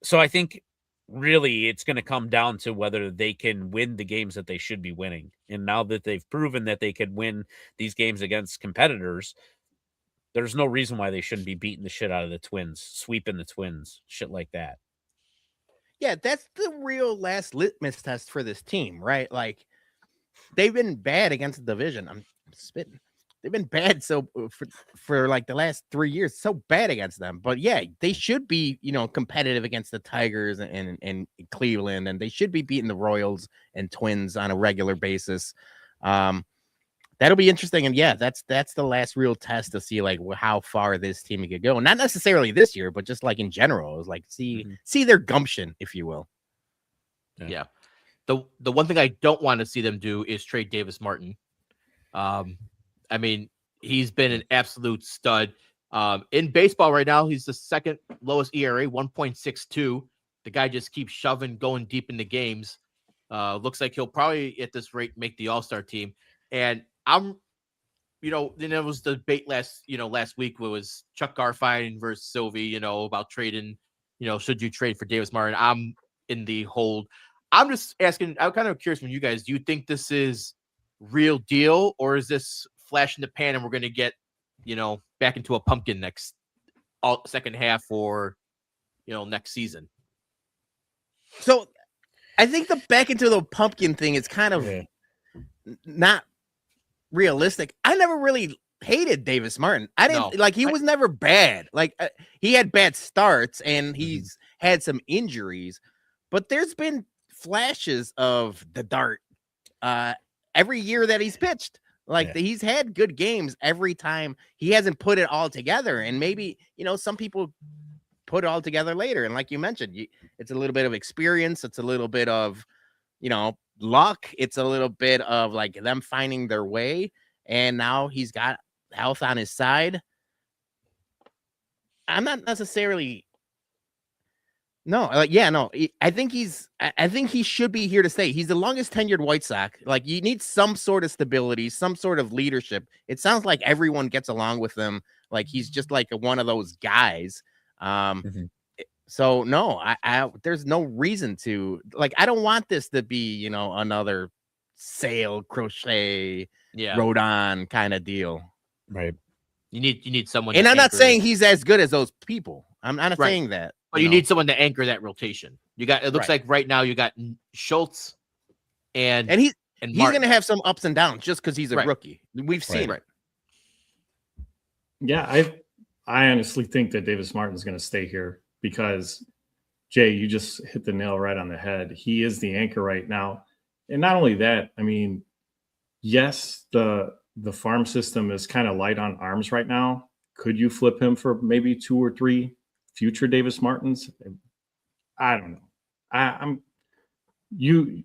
So I think really it's going to come down to whether they can win the games that they should be winning. And now that they've proven that they could win these games against competitors, there's no reason why they shouldn't be beating the shit out of the Twins, sweeping the Twins, shit like that. Yeah, that's the real last litmus test for this team, right? Like, they've been bad against the division. I'm spitting. They've been bad for like the last 3 years, so bad against them. But yeah, they should be, competitive against the Tigers and Cleveland, and they should be beating the Royals and Twins on a regular basis. That'll be interesting. And yeah, that's the last real test to see like how far this team could go. Not necessarily this year, but just like in general, is like see their gumption, if you will. Yeah. The one thing I don't want to see them do is trade Davis Martin. I mean, he's been an absolute stud. In baseball right now, he's the second lowest ERA, 1.62. The guy just keeps shoving, going deep into games. Looks like he'll probably, at this rate, make the All-Star team. And then there was the debate last week where it was Chuck Garfien versus Sylvie, about trading, should you trade for Davis Martin? I'm in the hold. I'm just asking, I'm kind of curious from you guys, do you think this is real deal, or is this flash in the pan and we're going to get, back into a pumpkin next second half or, next season? So I think the back into the pumpkin thing is kind of not realistic. I never really hated Davis Martin. I didn't he was never bad. Like he had bad starts and he's had some injuries, but there's been flashes of the dart every year that he's pitched. He's had good games every time. He hasn't put it all together, and maybe some people put it all together later. And like you mentioned, it's a little bit of experience. It's a little bit of luck. It's a little bit of like them finding their way, and now he's got health on his side. I'm not necessarily. I think he should be here to stay. He's the longest tenured White Sox. Like, you need some sort of stability, some sort of leadership. It sounds like everyone gets along with him. Like, he's just like one of those guys. So no, I there's no reason to, like, I don't want this to be, another Sale, Crochet, Rodon kind of deal. Right. You need someone. And I'm not saying he's as good as those people. I'm not saying that. But you need someone to anchor that rotation. It looks like right now you got Schultz and he's going to have some ups and downs just because he's a rookie. We've seen it. Yeah, I honestly think that Davis Martin's going to stay here because, Jay, you just hit the nail right on the head. He is the anchor right now. And not only that, I mean, yes, the farm system is kind of light on arms right now. Could you flip him for maybe 2 or 3 future Davis Martins? I don't know.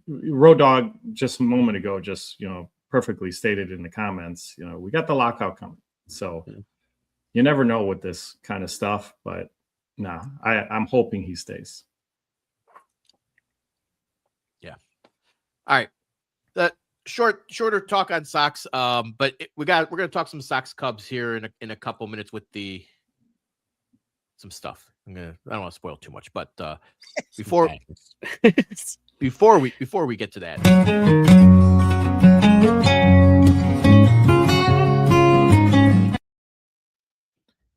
Road Dog just a moment ago just perfectly stated in the comments, we got the lockout coming. So you never know with this kind of stuff, but no, I'm hoping he stays. Yeah. All right. That shorter talk on Sox. But we're gonna talk some Sox Cubs here in a couple minutes with some stuff. I don't want to spoil too much, but before we get to that,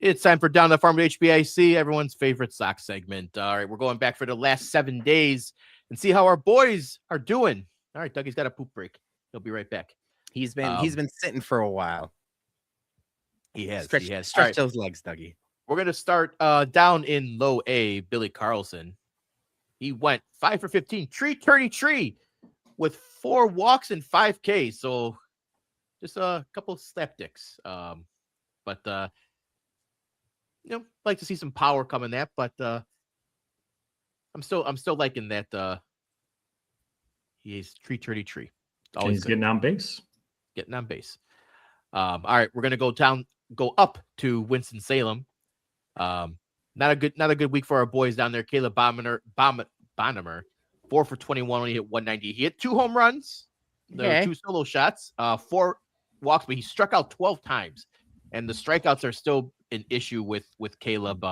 It's time for Down the Farm with HBIC, everyone's favorite Sox segment. All right, we're going back for the last 7 days and see how our boys are doing. All right, Dougie's got a poop break. He'll be right back. He's been sitting for a while. He has. Stretch those legs, Dougie. We're gonna start down in low A. Billy Carlson. He went 5 for 15, tree with 4 walks and 5 Ks. So just a couple of slapdicks. But like to see some power come in that. But I'm still liking that. He's tree. Always he's getting on base. All right, we're gonna go up to Winston-Salem. Not a good week for our boys down there. Caleb Bonnemer, 4 for 21, only hit 190. He hit 2 home runs. There were 2 solo shots, 4 walks, but he struck out 12 times. And the strikeouts are still an issue with Caleb.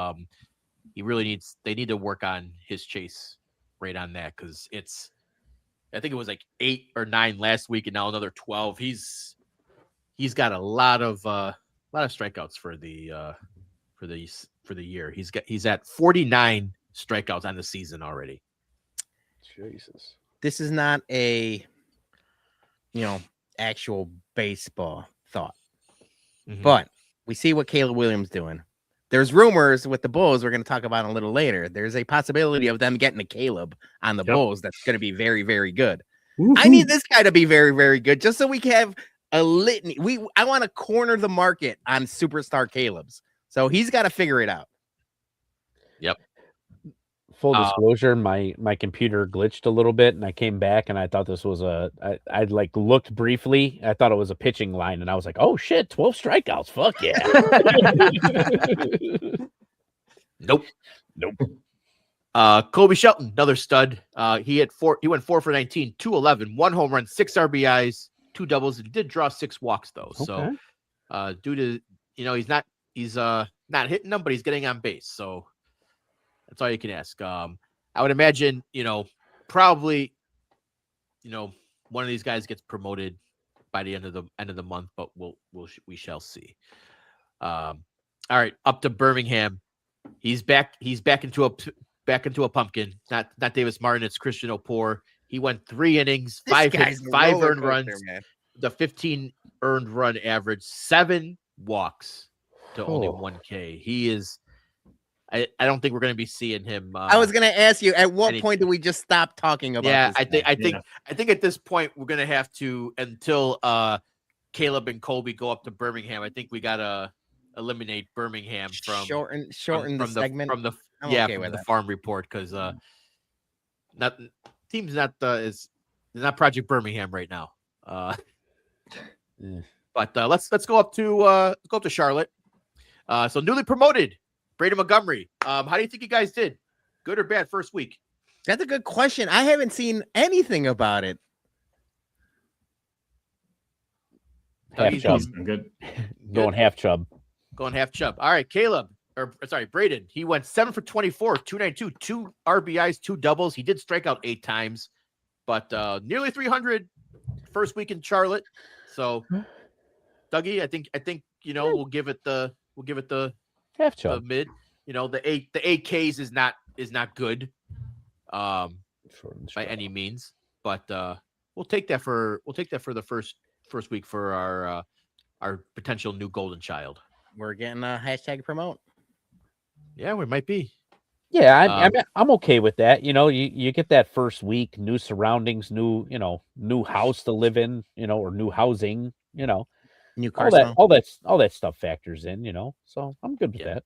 They need to work on his chase rate on that, because I think it was like 8 or 9 last week, and now another 12. He's got a lot of strikeouts for the year. He's at 49 strikeouts on the season already. Jesus. This is not a actual baseball thought. Mm-hmm. But we see what Caleb Williams doing. There's rumors with the Bulls we're going to talk about a little later. There's a possibility of them getting a Caleb on the Bulls that's going to be very, very good. Woo-hoo. I need this guy to be very, very good just so we can have a litany. I want to corner the market on superstar Calebs. So he's got to figure it out. Yep. Full disclosure, my computer glitched a little bit, and I came back, and I thought this was I looked briefly. I thought it was a pitching line, and I was like, oh, shit, 12 strikeouts. Fuck yeah. Nope. Kobe Shelton, another stud. He went 4 for 19, 211, 1 home run, 6 RBIs, 2 doubles, and did draw 6 walks though. Okay. So due to he's not hitting them, but he's getting on base. So that's all you can ask. I would imagine, probably, one of these guys gets promoted by the end of the month, but we shall see. All right, up to Birmingham. He's back into a pumpkin. Not Davis Martin. It's Christian Opor. He went 3 innings, 5 earned runs, man. The 15 earned run average, 7 walks to only 1K. He is. I don't think we're going to be seeing him. I was going to ask you, at what point do we just stop talking about? Yeah, this I think at this point we're going to have to, until Caleb and Colby go up to Birmingham. I think we got to eliminate Birmingham from shorten the segment from the farm report, because team's not is not Project Birmingham right now. But let's go up to Charlotte. So newly promoted Brady Montgomery. How do you think you guys did? Good or bad first week? That's a good question. I haven't seen anything about it. Half chub. Good. Going half chub. All right, Braden. He went 7 for 24, 292, 2 RBIs, 2 doubles. He did strike out 8 times, but nearly 300 first week in Charlotte. So, Dougie, I think we'll give it the half chub. Mid. The 8 Ks is not good by any means, but we'll take that for the first week for our potential new golden child. We're getting a hashtag promote. Yeah, we might be. Yeah, I'm okay with that. You get that first week, new surroundings, new house to live in, or new housing, new car. All that stuff factors in, So I'm good with that.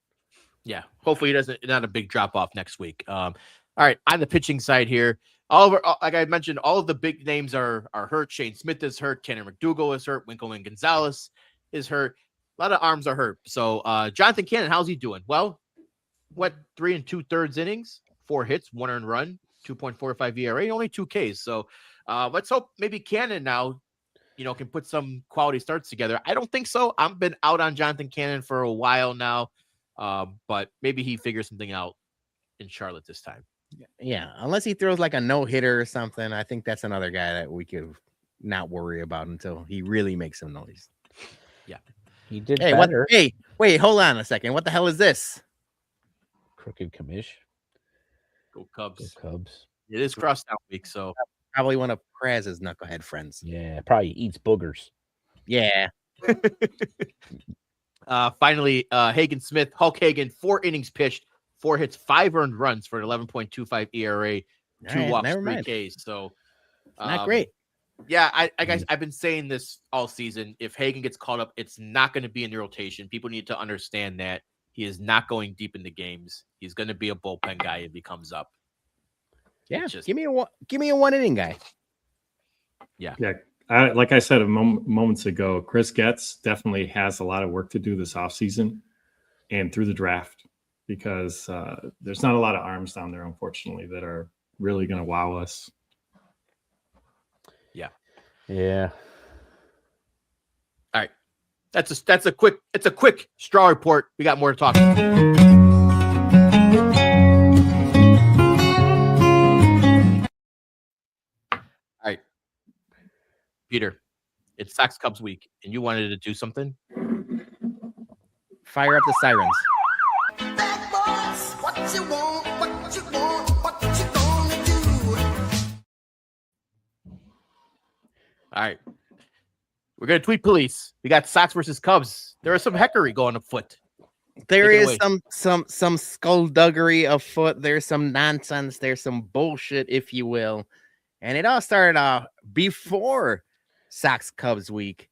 Yeah. Hopefully not a big drop off next week. All right, on the pitching side here, like I mentioned, all of the big names are hurt. Shane Smith is hurt. Kenny McDougal is hurt. Winkleman Gonzalez is hurt. A lot of arms are hurt. So Jonathan Cannon, how's he doing? Well, went 3 2/3 innings, 4 hits, 1 earned run, 2.45 ERA, only 2 Ks. So let's hope maybe Cannon now, can put some quality starts together. I don't think so. I've been out on Jonathan Cannon for a while now, but maybe he figures something out in Charlotte this time. Yeah, unless he throws like a no-hitter or something, I think that's another guy that we could not worry about until he really makes some noise. Yeah. He did Hey, better. Wait, hold on a second. What the hell is this? Crooked commish. Go Cubs. Go Cubs. It is Crosstown week, so Probably one of Praz's knucklehead friends. Yeah, probably eats boogers. Yeah. Finally, Hagen Smith, Hulk Hagen, 4 innings pitched, 4 hits, 5 earned runs for an 11.25 ERA, 2 walks, 3 Ks. So not great. Yeah, I guess I've been saying this all season. If Hagen gets called up, it's not going to be in the rotation. People need to understand that he is not going deep into games. He's going to be a bullpen guy if he comes up. Yeah, give me a 1 inning guy. Yeah. Like I said moments ago, Chris Getz definitely has a lot of work to do this offseason and through the draft because there's not a lot of arms down there, unfortunately, that are really going to wow us. Yeah. All right. It's a quick straw report. We got more to talk about. All right. Peter, it's Sox Cubs week, and you wanted to do something? Fire up the sirens. Bad boys, what you want, what you want, what you gonna do? All right. We're going to tweet police. We got Sox versus Cubs. There is some heckery going afoot. There Take it is away. some skullduggery afoot. There's some nonsense. There's some bullshit, if you will. And it all started off before Sox Cubs week.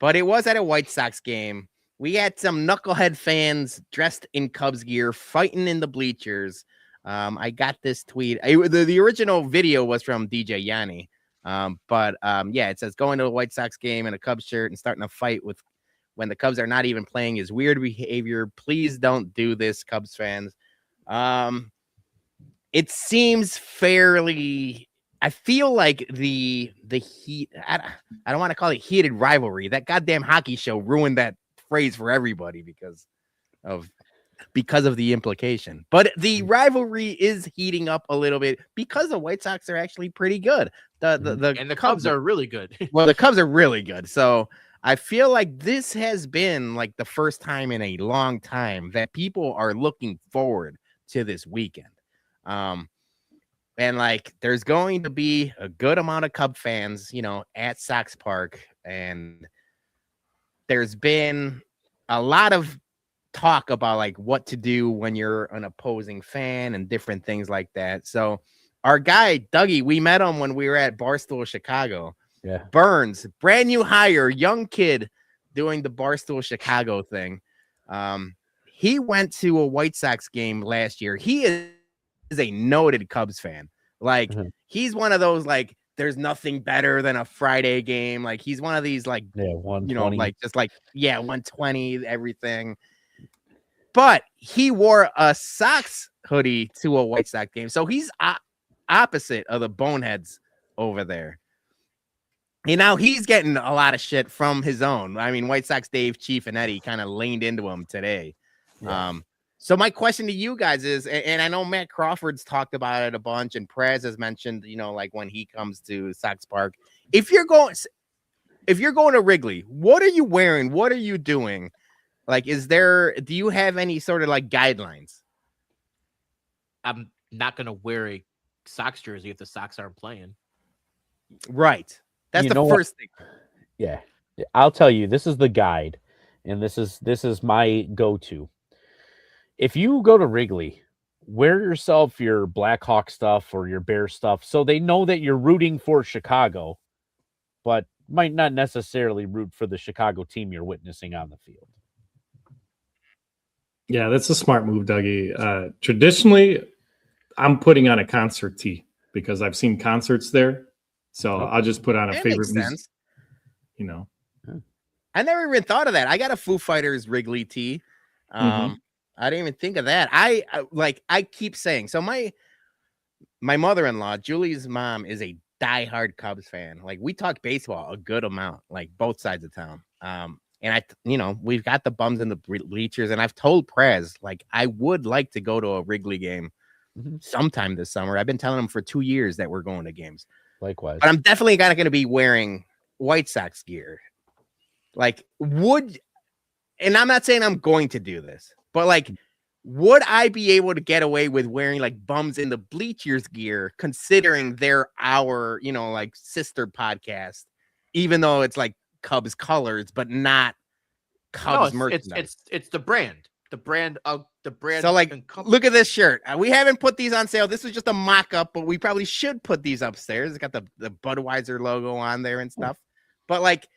But it was at a White Sox game. We had some knucklehead fans dressed in Cubs gear fighting in the bleachers. I got this tweet. The original video was from DJ Yanni. But it says going to a White Sox game in a Cubs shirt and starting a fight with when the Cubs are not even playing is weird behavior. Please don't do this, Cubs fans. It seems fairly. I feel like the heat. I don't want to call it heated rivalry. That goddamn hockey show ruined that phrase for everybody because of the implication. But the rivalry is heating up a little bit because the White Sox are actually pretty good. The Cubs are really good. Well, the Cubs are really good. So I feel like this has been like the first time in a long time that people are looking forward to this weekend. And like there's going to be a good amount of Cub fans, at Sox Park. And there's been a lot of talk about like what to do when you're an opposing fan and different things like that. So our guy Dougie, we met him when we were at Barstool Chicago. Yeah. Burns, brand new hire, young kid doing the Barstool Chicago thing. He went to a White Sox game last year. He is a noted Cubs fan. Like he's one of those like there's nothing better than a Friday game. Like he's one of these like 120. like just like 120 everything. But he wore a Sox hoodie to a White Sox game. So he's opposite of the boneheads over there. And now he's getting a lot of shit from his own. I mean, White Sox Dave, Chief, and Eddie kind of leaned into him today. Yeah. So my question to you guys is, and I know Matt Crawford's talked about it a bunch, and Prez has mentioned, like when he comes to Sox Park, if you're going to Wrigley, what are you wearing? What are you doing? Like, do you have any sort of like guidelines? I'm not going to wear a Sox jersey if the Sox aren't playing. Right. That's the first thing. Yeah. I'll tell you, this is the guide, and this is my go-to. If you go to Wrigley, wear yourself your Blackhawk stuff or your Bear stuff so they know that you're rooting for Chicago, but might not necessarily root for the Chicago team you're witnessing on the field. Yeah, that's a smart move, Dougie. Traditionally, I'm putting on a concert tee because I've seen concerts there. So I'll just put on a favorite music. I never even thought of that. I got a Foo Fighters Wrigley tee. I didn't even think of that. I keep saying, so my mother-in-law, Julie's mom, is a diehard Cubs fan. Like we talk baseball a good amount, like both sides of town. And we've got the bums in the bleachers, and I've told Prez, like, I would like to go to a Wrigley game sometime this summer. I've been telling him for 2 years that we're going to games. Likewise. But I'm definitely not going to be wearing White Sox gear. Like, and I'm not saying I'm going to do this, but like, would I be able to get away with wearing like Bums in the Bleachers gear, considering they're our, like sister podcast, even though it's like Cubs colors, but not Cubs merchandise? It's the brand of the brand. So like, look at this shirt. We haven't put these on sale. This was just a mock-up, but we probably should put these upstairs. It's got the Budweiser logo on there and stuff. But like,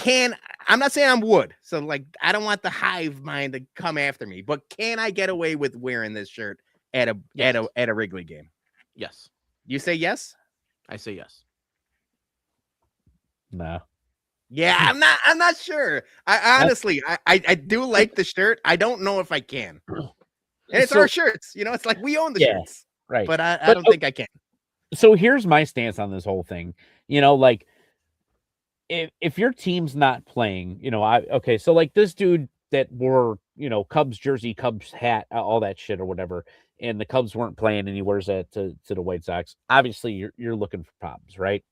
I'm not saying I would. So like, I don't want the hive mind to come after me, but can I get away with wearing this shirt at a Wrigley game? Yes. You say yes? I say yes. No. Yeah, I'm not sure. I honestly, I do like the shirt. I don't know if I can. And it's our shirts, it's like we own the shirts. Right. But I don't think I can. So here's my stance on this whole thing. Like, if your team's not playing, so like this dude that wore, Cubs jersey, Cubs hat, all that shit or whatever, and the Cubs weren't playing and he wears that to the White Sox, obviously you're looking for problems, right?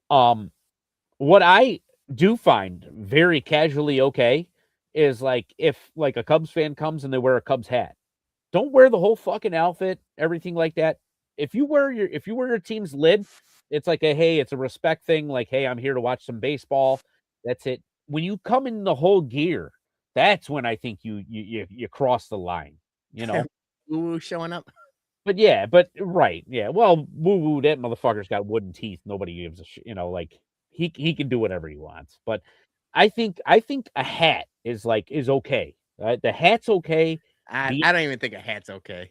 What I do find very casually okay is like, if like a Cubs fan comes and they wear a Cubs hat, don't wear the whole fucking outfit, everything like that. If you wear your team's lid, it's like it's a respect thing. Like, hey, I'm here to watch some baseball. That's it. When you come in the whole gear, that's when I think you cross the line, Ooh, showing up. But right. Yeah. Well, woo, that motherfucker's got wooden teeth. Nobody gives a shit, like he can do whatever he wants. But I think a hat is okay. The hat's okay. I don't even think a hat's okay.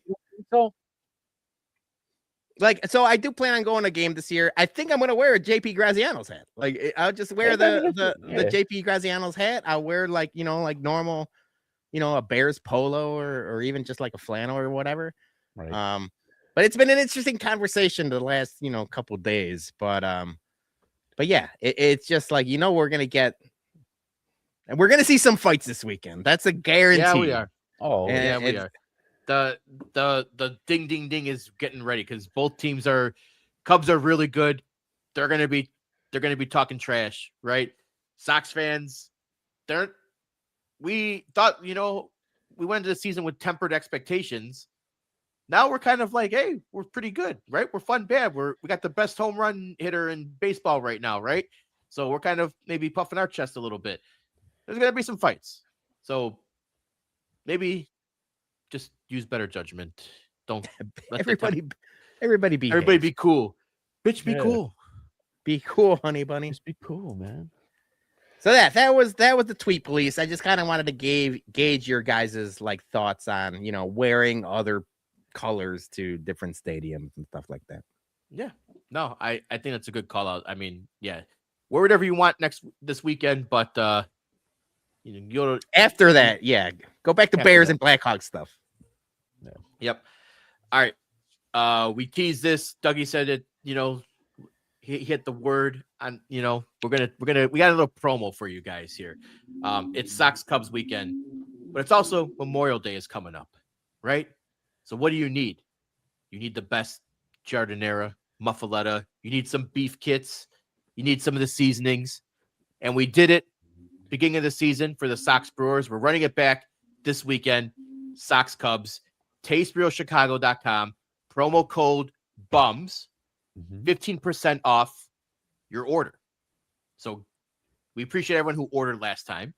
So I do plan on going to a game this year. I think I'm going to wear a JP Graziano's hat. Like, I'll just wear the JP Graziano's hat. I'll wear like normal, a Bears polo or even just like a flannel or whatever. Right. But it's been an interesting conversation the last, couple of days. But yeah, it's just like, we're going to get, and we're going to see some fights this weekend. That's a guarantee. Yeah, we are. Oh, yeah, we are. The ding ding ding is getting ready because both teams Cubs are really good. They're gonna be talking trash, right? Sox fans, we thought, we went into the season with tempered expectations. Now we're kind of like, hey, we're pretty good, right? We're fun bad. We got the best home run hitter in baseball right now, right? So we're kind of maybe puffing our chest a little bit. There's gonna be some fights. So maybe just use better judgment. Don't everybody be cool. Bitch, be cool. Be cool, honey bunny. Just be cool, man. So that was the tweet police. I just kind of wanted to gauge your guys' like thoughts on, wearing other colors to different stadiums and stuff like that. Yeah. No, I think that's a good call out. I mean, yeah. Wear whatever you want this weekend, but after that, yeah. Go back to Bears and Blackhawks stuff. Yeah. Yep. All right. We teased this. Dougie said it, he hit the word on, we got a little promo for you guys here. It's Sox Cubs weekend, but it's also Memorial Day is coming up, right? So what do you need? You need the best giardiniera, muffaletta. You need some beef kits. You need some of the seasonings. And we did it beginning of the season for the Sox Brewers. We're running it back this weekend. Sox Cubs. TasteRealChicago.com. Promo code BUMS. 15% off your order. So we appreciate everyone who ordered last time.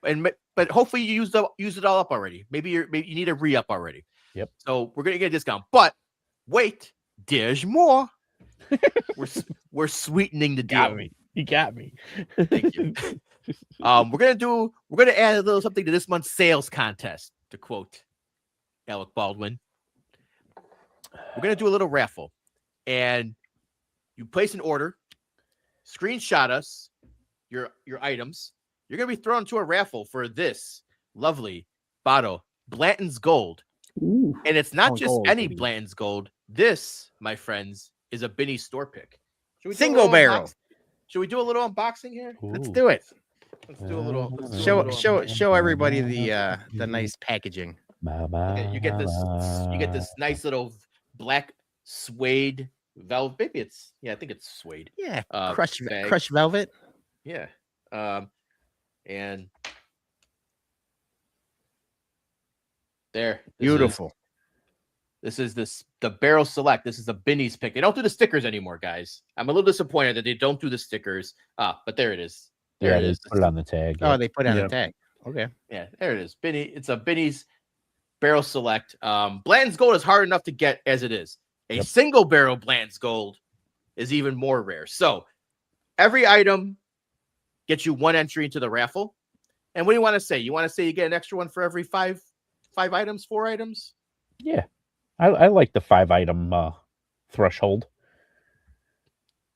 But hopefully you used it all up already. Maybe you need a re-up already. Yep. So we're gonna get a discount. But wait, there's more. we're sweetening the deal. You got me. Thank you. We're gonna add a little something to this month's sales contest, to quote Alec Baldwin. We're gonna do a little raffle, and you place an order, screenshot us your items. You're gonna be thrown into a raffle for this lovely bottle, Blanton's Gold. Ooh, and it's not just gold, any baby. Blanton's Gold. This, my friends, is a Benny store pick. Single barrel. Should we do a little unboxing here? Let's do it. Let's do a little. Show everybody the nice packaging. You get this nice little black suede velvet. Maybe I think it's suede. Yeah, bag. crushed velvet. Yeah. And There. Beautiful. This is the barrel select. This is the Binny's pick. They don't do the stickers anymore, guys. I'm a little disappointed that they don't do the stickers. But there it is. There it is. Put it on the tag. Oh, they put it on the tag. Okay. Yeah, there it is. Binny. It's a Binny's barrel select. Bland's Gold is hard enough to get as it is. A single barrel Bland's Gold is even more rare. So every item gets you 1 entry into the raffle. And what do you want to say? You want to say you get an extra one for every 5 items, 4 items? Yeah. I like the 5-item threshold.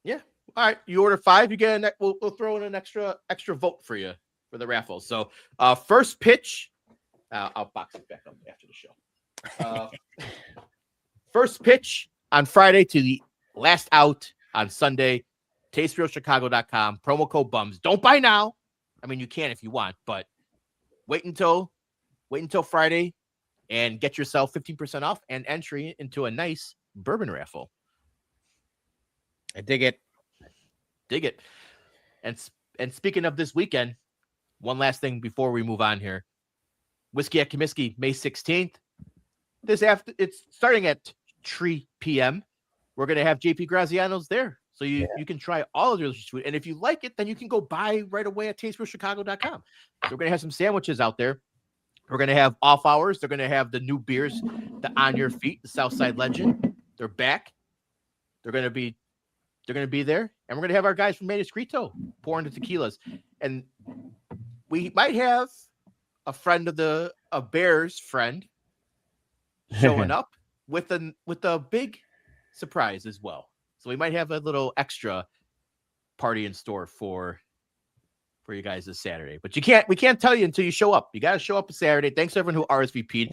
Yeah. All right. You order 5, you get we'll throw in an extra vote for you for the raffle. So first pitch. I'll box it back up after the show. First pitch on Friday to the last out on Sunday. TasteRealChicago.com. Promo code BUMS. Don't buy now. I mean, you can if you want, but wait until Friday and get yourself 15% off and entry into a nice bourbon raffle. I dig it. Dig it. And speaking of this weekend, one last thing before we move on here. Whiskey at Comiskey, May 16th. It's starting at 3 p.m. We're going to have JP Graziano's there. So you can try all of your food. And if you like it, then you can go buy right away at TasteRealChicago.com. So we're going to have some sandwiches out there. We're going to have off hours. They're going to have the new beers, the On Your Feet, the Southside Legend. They're back. They're going to be there. And we're going to have our guys from Manuscrito pouring the tequilas. And we might have a friend of a Bears friend showing up with a big surprise as well. So we might have a little extra party in store for you guys this Saturday. But we can't tell you until you show up. You got to show up Saturday. Thanks to everyone who RSVP'd.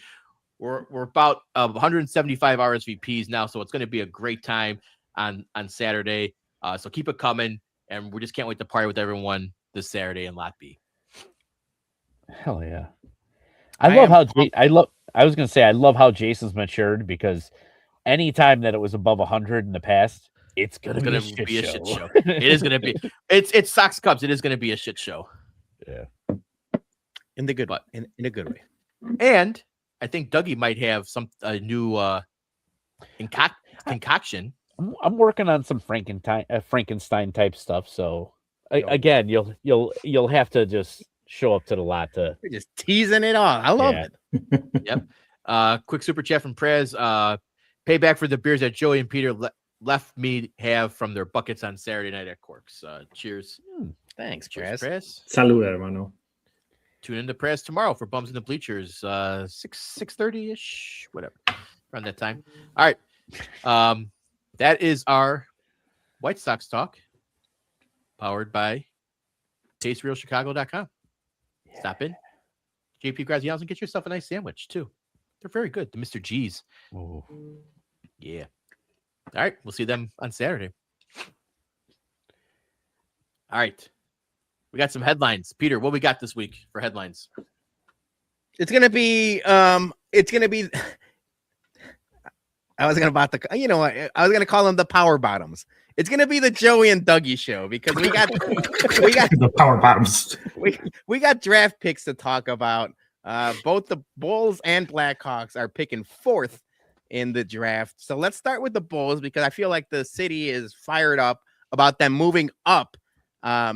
We're about 175 RSVPs now, so it's going to be a great time on Saturday. So keep it coming, and we just can't wait to party with everyone this Saturday in Lot B. Hell yeah! I was going to say I love how Jason's matured, because anytime that it was above 100 in the past, it's gonna be a shit show. It is gonna be. It's Sox Cubs. It is gonna be a shit show. Yeah, in the good way. In a good way. And I think Dougie might have a new concoction. I'm working on some Frankenstein type stuff. So again, you'll have to just show up to the lot. We're just teasing it all. I love it. Yep. Quick super chat from Prez. Payback for the beers that Joey and Peter left me have from their buckets on Saturday night at Corks. Cheers. Thanks, Prez. Salud, hermano. Tune into Prez tomorrow for Bums in the Bleachers. 6:30-ish, whatever, around that time. All right. That is our White Sox talk, powered by TasteRealChicago.com. Stop in, JP Graziano's, and get yourself a nice sandwich too. They're very good. The Mr. G's. Oh. Yeah. All right. We'll see them on Saturday. All right. We got some headlines. Peter, what we got this week for headlines? It's going to be, I was going to call them the power bottoms. It's going to be the Joey and Dougie show, because we got the power bottoms. We got draft picks to talk about. Both the Bulls and Blackhawks are picking 4th in the draft. So let's start with the Bulls, because I feel like the city is fired up about them moving up.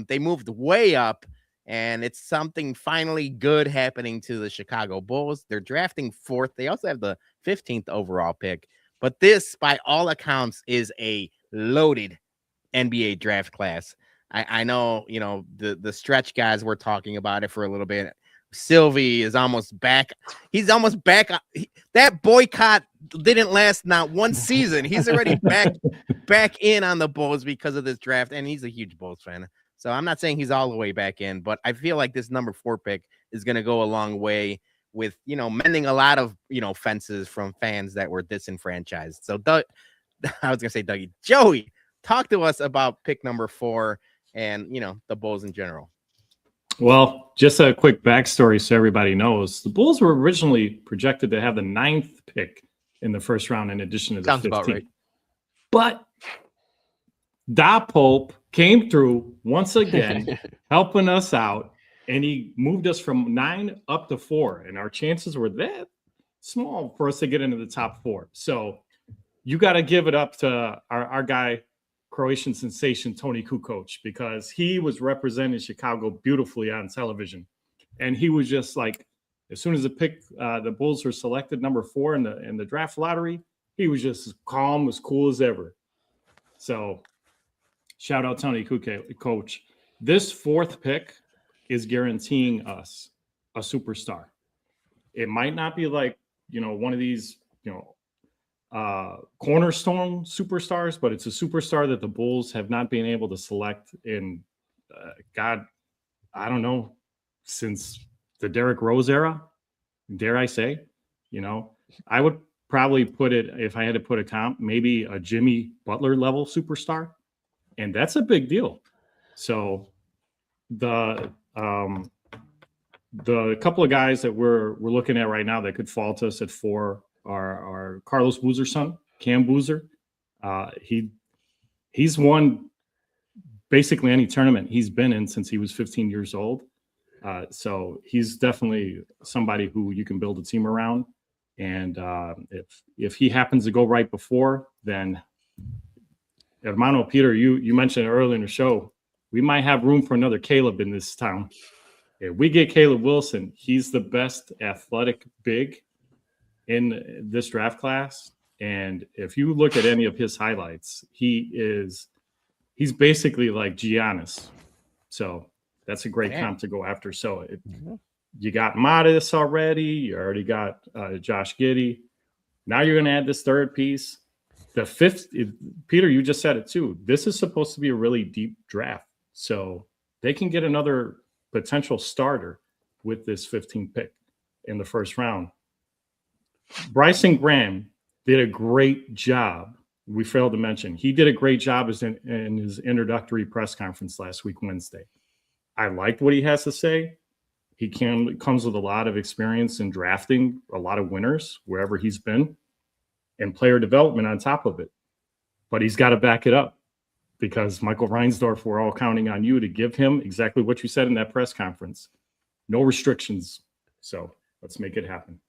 They moved way up, and it's something finally good happening to the Chicago Bulls. They're drafting 4th. They also have the 15th overall pick. But this, by all accounts, is a loaded NBA draft class. I know, the stretch guys were talking about it for a little bit. Sylvie is almost back. He's almost back. That boycott didn't last not one season. He's already back in on the Bulls because of this draft, and he's a huge Bulls fan. So I'm not saying he's all the way back in, but I feel like this number 4 pick is going to go a long way with, mending a lot of, fences from fans that were disenfranchised. So I was going to say, Dougie, Joey, talk to us about pick number 4 and, the Bulls in general. Well, just a quick backstory so everybody knows. The Bulls were originally projected to have the 9th pick in the first round in addition to the 15th. About right. But Da Pope came through once again, helping us out, and he moved us from 9 up to 4, and our chances were that small for us to get into the top 4. So you got to give it up to our guy, Croatian sensation, Tony Kukoc, because he was representing Chicago beautifully on television. And he was just like, as soon as the Bulls were selected number 4 in the draft lottery, he was just as calm, as cool as ever. So shout out Tony Kukoc. This 4th pick is guaranteeing us a superstar. It might not be like, one of these, cornerstone superstars, but it's a superstar that the Bulls have not been able to select in, I don't know, since the Derrick Rose era, dare I say. I would probably put it, if I had to put a comp, maybe a Jimmy Butler level superstar, and that's a big deal. So the couple of guys that we're looking at right now that could fall to us at 4 are Carlos Boozer's son, Cam Boozer. He's won basically any tournament he's been in since he was 15 years old. So he's definitely somebody who you can build a team around. And if he happens to go right before, then Hermano Peter, you mentioned earlier in the show, we might have room for another Caleb in this town. If we get Caleb Wilson, he's the best athletic big in this draft class. And if you look at any of his highlights, he's basically like Giannis. So that's a great comp to go after. So you got Modis already. You already got Josh Giddey. Now you're going to add this 3rd piece. The 5th, Peter, you just said it too. This is supposed to be a really deep draft. So they can get another potential starter with this 15th pick in the 1st round. Bryson Graham did a great job. We failed to mention he did a great job in his introductory press conference last week, Wednesday. I liked what he has to say. He comes with a lot of experience in drafting a lot of winners wherever he's been, and player development on top of it. But he's got to back it up, because Michael Reinsdorf, we're all counting on you to give him exactly what you said in that press conference. No restrictions. So let's make it happen.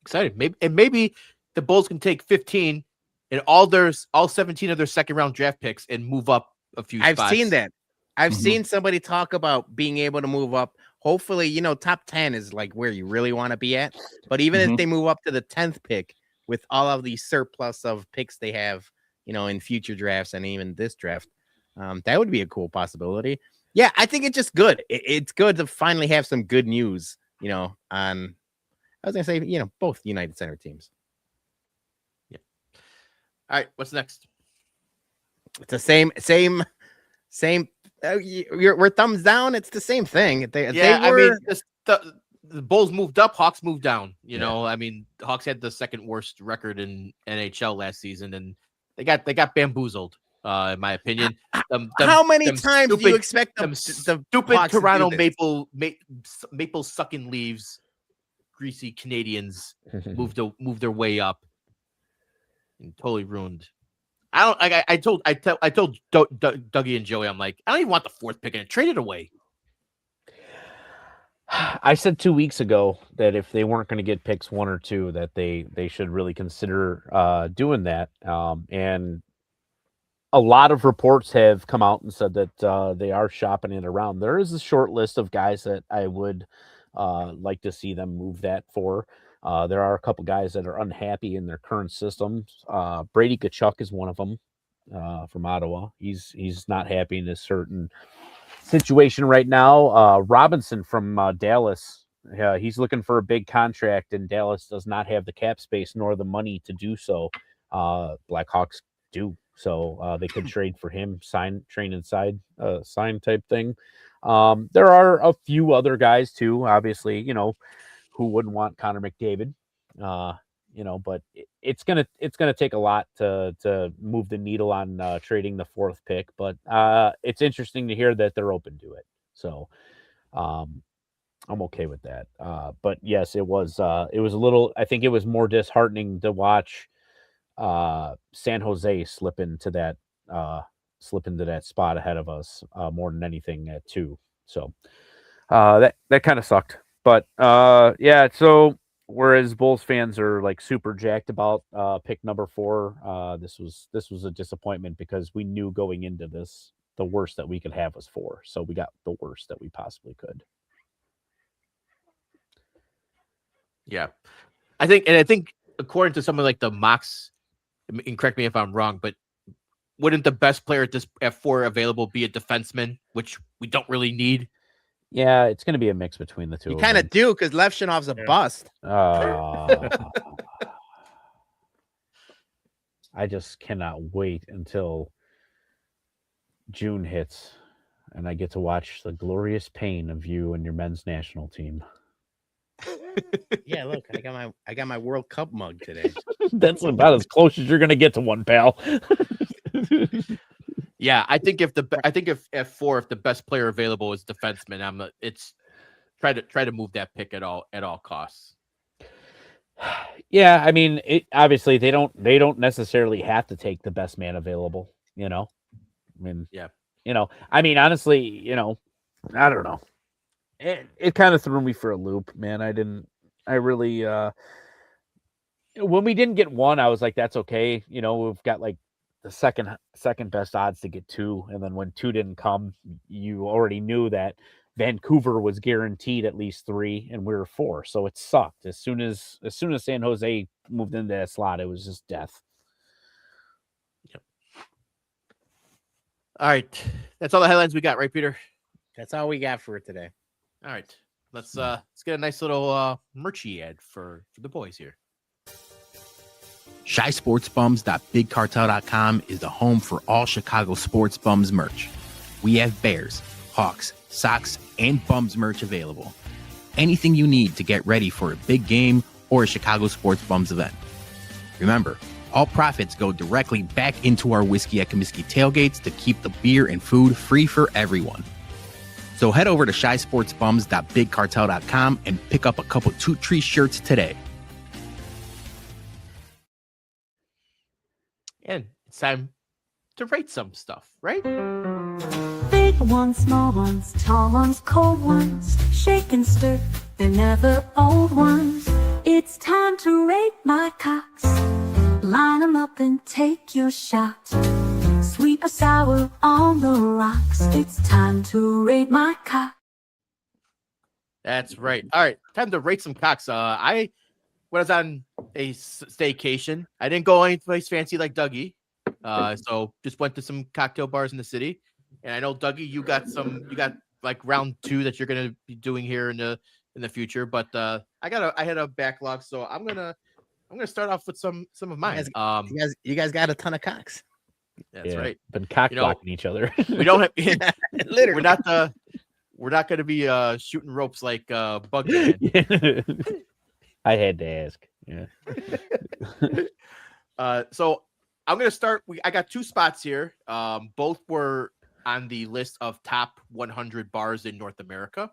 Excited. Maybe the Bulls can take 15 and all 17 of their 2nd round draft picks and move up a few spots. I've seen that. I've seen somebody talk about being able to move up. Hopefully, top 10 is like where you really want to be at. But even if they move up to the 10th pick with all of the surplus of picks they have, in future drafts and even this draft, that would be a cool possibility. Yeah, I think it's just good. It's good to finally have some good news, on, I was going to say, both United Center teams. Yeah. All right, what's next? It's the same. We're thumbs down. It's the same thing. The Bulls moved up, Hawks moved down. I mean, the Hawks had the 2nd worst record in NHL last season, and they got bamboozled, in my opinion. How many times do you expect them stupid Hawks Toronto maple sucking leaves, greasy Canadians moved their way up and totally ruined. I told Dougie and Joey, I'm like, I don't even want the 4th pick and trade it away. I said 2 weeks ago that if they weren't going to get picks 1 or 2, that they should really consider doing that. And a lot of reports have come out and said that they are shopping it around. There is a short list of guys that I would like to see them move that for. There are a couple guys that are unhappy in their current systems. Brady Tkachuk is one of them from Ottawa. He's not happy in a certain situation right now. Robinson from Dallas, he's looking for a big contract, and Dallas does not have the cap space nor the money to do so. Blackhawks do, so they could trade for him, sign type thing. There are a few other guys too, obviously, who wouldn't want Connor McDavid, but it's gonna take a lot to move the needle on trading the 4th pick. But it's interesting to hear that they're open to it. So I'm okay with that. But yes, it was a little. I think it was more disheartening to watch San Jose slip into that spot ahead of us more than anything at 2. So that kind of sucked. But yeah, so whereas Bulls fans are like super jacked about pick number 4, this was a disappointment because we knew going into this the worst that we could have was 4, so we got the worst that we possibly could. Yeah, I think according to some of like the mocks, and correct me if I'm wrong, but wouldn't the best player at 4 available be a defenseman, which we don't really need? Yeah, it's going to be a mix between the two. You kind of do because Levshinov's a bust. I just cannot wait until June hits and I get to watch the glorious pain of you and your men's national team. Yeah, look, I got my World Cup mug today. That's about as close as you're going to get to one, pal. Yeah, I think if at 4, if the best player available is defenseman, it's try to move that pick at all costs. Yeah, I mean, obviously they don't necessarily have to take the best man available, you know. I mean, yeah, you know, I mean, honestly, you know, I don't know. It kind of threw me for a loop, man. I really when we didn't get 1, I was like, that's okay. You know, we've got like the second best odds to get 2, and then when 2 didn't come, you already knew that Vancouver was guaranteed at least 3, and we were 4. So it sucked. As soon as San Jose moved into that slot, it was just death. Yep. All right, that's all the headlines we got, right, Peter? That's all we got for today. All right, let's get a nice little merchy ad for the boys here. ShySportsBums.BigCartel.com is the home for all Chicago Sports Bums merch. We have Bears, Hawks, socks, and Bums merch available. Anything you need to get ready for a big game or a Chicago Sports Bums event. Remember, all profits go directly back into our Whiskey at Comiskey tailgates to keep the beer and food free for everyone. So head over to ShySportsBums.BigCartel.com and pick up a couple Toot Tree shirts today. And it's time to rate some stuff, right? Big ones, small ones, tall ones, cold ones, shake and stir, they're never old ones. It's time to rate my cocks. Line them up and take your shot. Sweet or sour on the rocks. It's time to rate my cock. That's right. All right, time to rate some cocks. I was on a staycation. I didn't go any place fancy like Dougie. So just went to some cocktail bars in the city. And I know, Dougie, you got like round 2 that you're gonna be doing here in the future. But I had a backlog, so I'm gonna start off with some of mine. You guys got a ton of cocks. That's right. Been cock blocking each other. We don't have Literally. we're not gonna be shooting ropes like Bugman. I had to ask. Yeah. So I'm gonna start. I got 2 spots here. Both were on the list of top 100 bars in North America.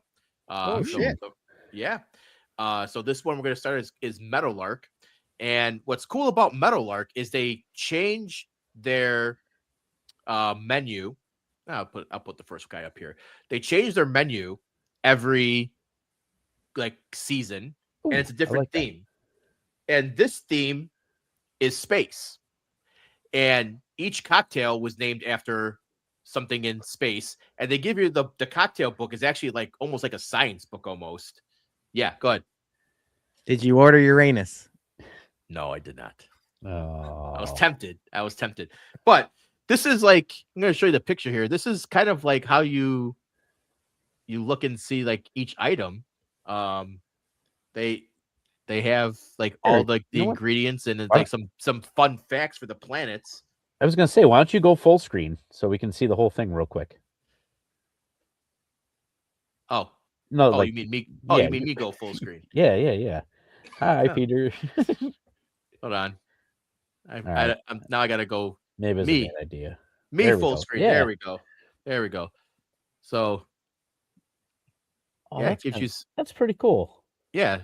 Shit. Yeah. So this one we're gonna start is Meadowlark. And what's cool about Meadowlark is they change their menu. I'll put the first guy up here. They change their menu every like season. Ooh, and it's a different like theme. And this theme is space. And each cocktail was named after something in space. And they give you the cocktail book is actually like almost like a science book almost. Yeah, go ahead. Did you order Uranus? No, I did not. Oh. I was tempted. But this is like, I'm going to show you the picture here. This is kind of like how you look and see like each item. They have like all the ingredients and like some fun facts for the planets. I was gonna say, why don't you go full screen so we can see the whole thing real quick? Oh no, like, you mean me? Oh, yeah, you mean me go full screen? Yeah. Hi, Peter. Hold on. Now I gotta go. Maybe it's a bad idea. Me full screen. Yeah. There we go. So it gives you. That's pretty cool. Yeah,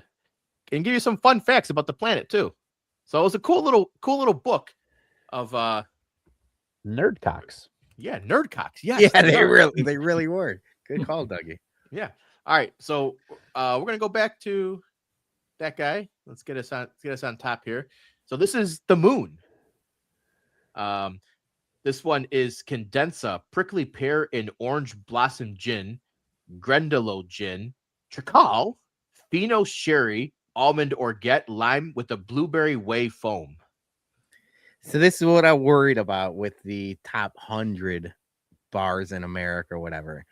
and give you some fun facts about the planet too. So it was a cool little book of nerdcocks. Yeah, nerdcocks. Yes. Yeah, they really were. Good call, Dougie. Yeah. All right. So we're gonna go back to that guy. Let's get us on top here. So this is the Moon. This one is Condensa, Prickly Pear and Orange Blossom Gin, Grendelo Gin, Trical, Fino Sherry, Almond Orgeat, Lime with a Blueberry Whey Foam. So this is what I worried about with the top 100 bars in America or whatever.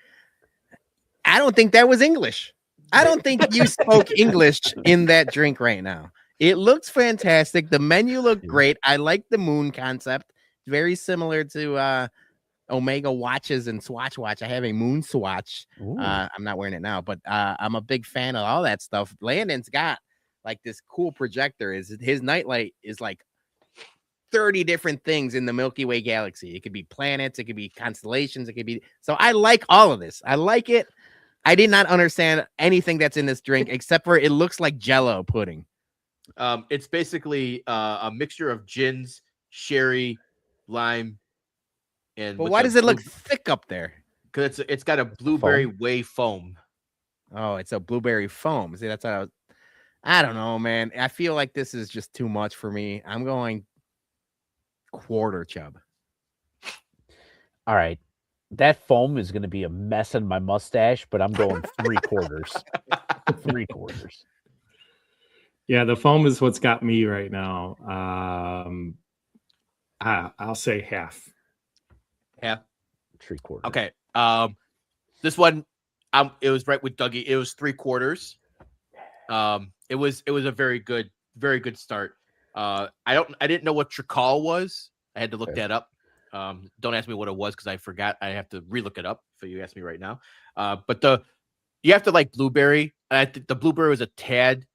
I don't think that was English. I don't think you spoke English in that drink right now. It looks fantastic. The menu looked great. I like the Moon concept. Very similar to Omega watches and Swatch watch. I have a Moon Swatch. I'm not wearing it now, but I'm a big fan of all that stuff. Landon's got like this cool projector. His nightlight is like 30 different things in the Milky Way galaxy. It could be planets, it could be constellations, it could be. So I like all of this. I like it. I did not understand anything that's in this drink except for it looks like Jell-O pudding. It's basically a mixture of gins, sherry, lime, and. But why does it look thick up there? Because it's got a blueberry whey foam. Oh, it's a blueberry foam. See, that's how I don't know, man. I feel like this is just too much for me. I'm going quarter chub. All right. That foam is going to be a mess in my mustache, but I'm going 3/4. 3/4. Yeah, the foam is what's got me right now. I'll say half. Half. 3/4. Okay. This one, it was right with Dougie. It was 3/4. It was a very good start. I didn't know what Trical was. I had to look that up. Don't ask me what it was because I forgot. I have to relook it up. So you ask me right now. But you have to like blueberry. And I think the blueberry was a tad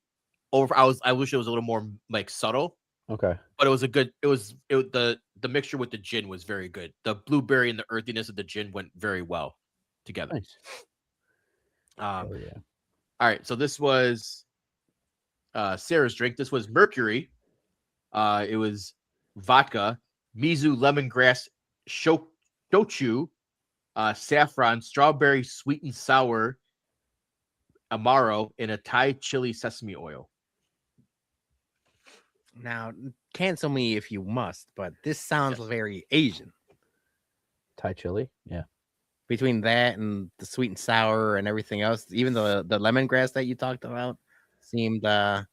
over. I wish it was a little more like subtle. Okay. But it was a good. The mixture with the gin was very good. The blueberry and the earthiness of the gin went very well together. Nice. All right. So this was Sarah's drink. This was Mercury. It was vodka, mizu lemongrass shochu, saffron, strawberry sweet and sour, amaro, and a Thai chili sesame oil. Now, cancel me if you must, but this sounds very Asian. Thai chili, yeah. Between that and the sweet and sour and everything else, even the lemongrass that you talked about seemed, I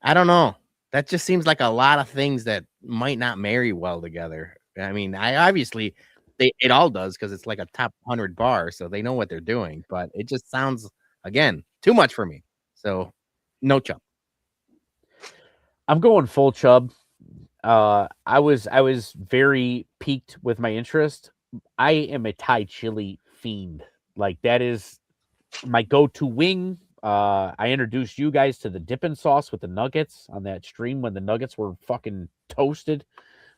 don't know. That just seems like a lot of things that might not marry well together. I mean, it all does because it's like a top 100 bar, so they know what they're doing. But it just sounds, again, too much for me. So, no chub. I'm going full chub. I was very piqued with my interest. I am a Thai chili fiend. Like that is my go-to wing. I introduced you guys to the dipping sauce with the nuggets on that stream when the nuggets were fucking toasted.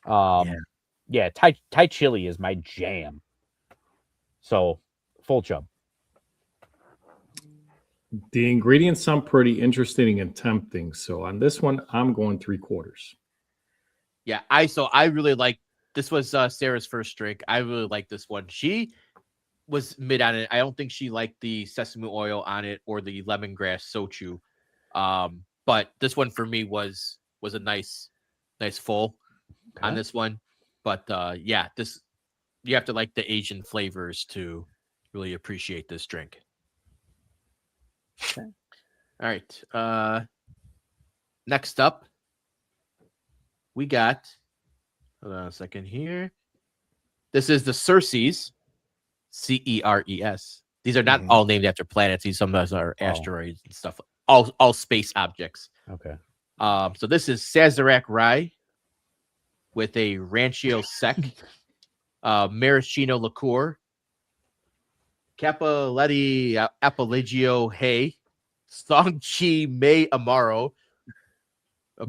Yeah, Thai chili is my jam. So full chub. The ingredients sound pretty interesting and tempting. So on this one, I'm going 3/4. Yeah, I really like this was Sarah's first drink. I really like this one. She was mid on it. I don't think she liked the sesame oil on it or the lemongrass sochu. But this one for me was a nice full on this one. But yeah, this you have to like the Asian flavors to really appreciate this drink. Okay. All right. Next up, we got. Hold on a second here. This is the Ceres, CERES. These are not all named after planets. These sometimes are asteroids and stuff. All space objects. Okay. So this is Sazerac Rye with a Rancio Sec, Maraschino liqueur, Cappelletti Apologio Hay, Songchi May Amaro,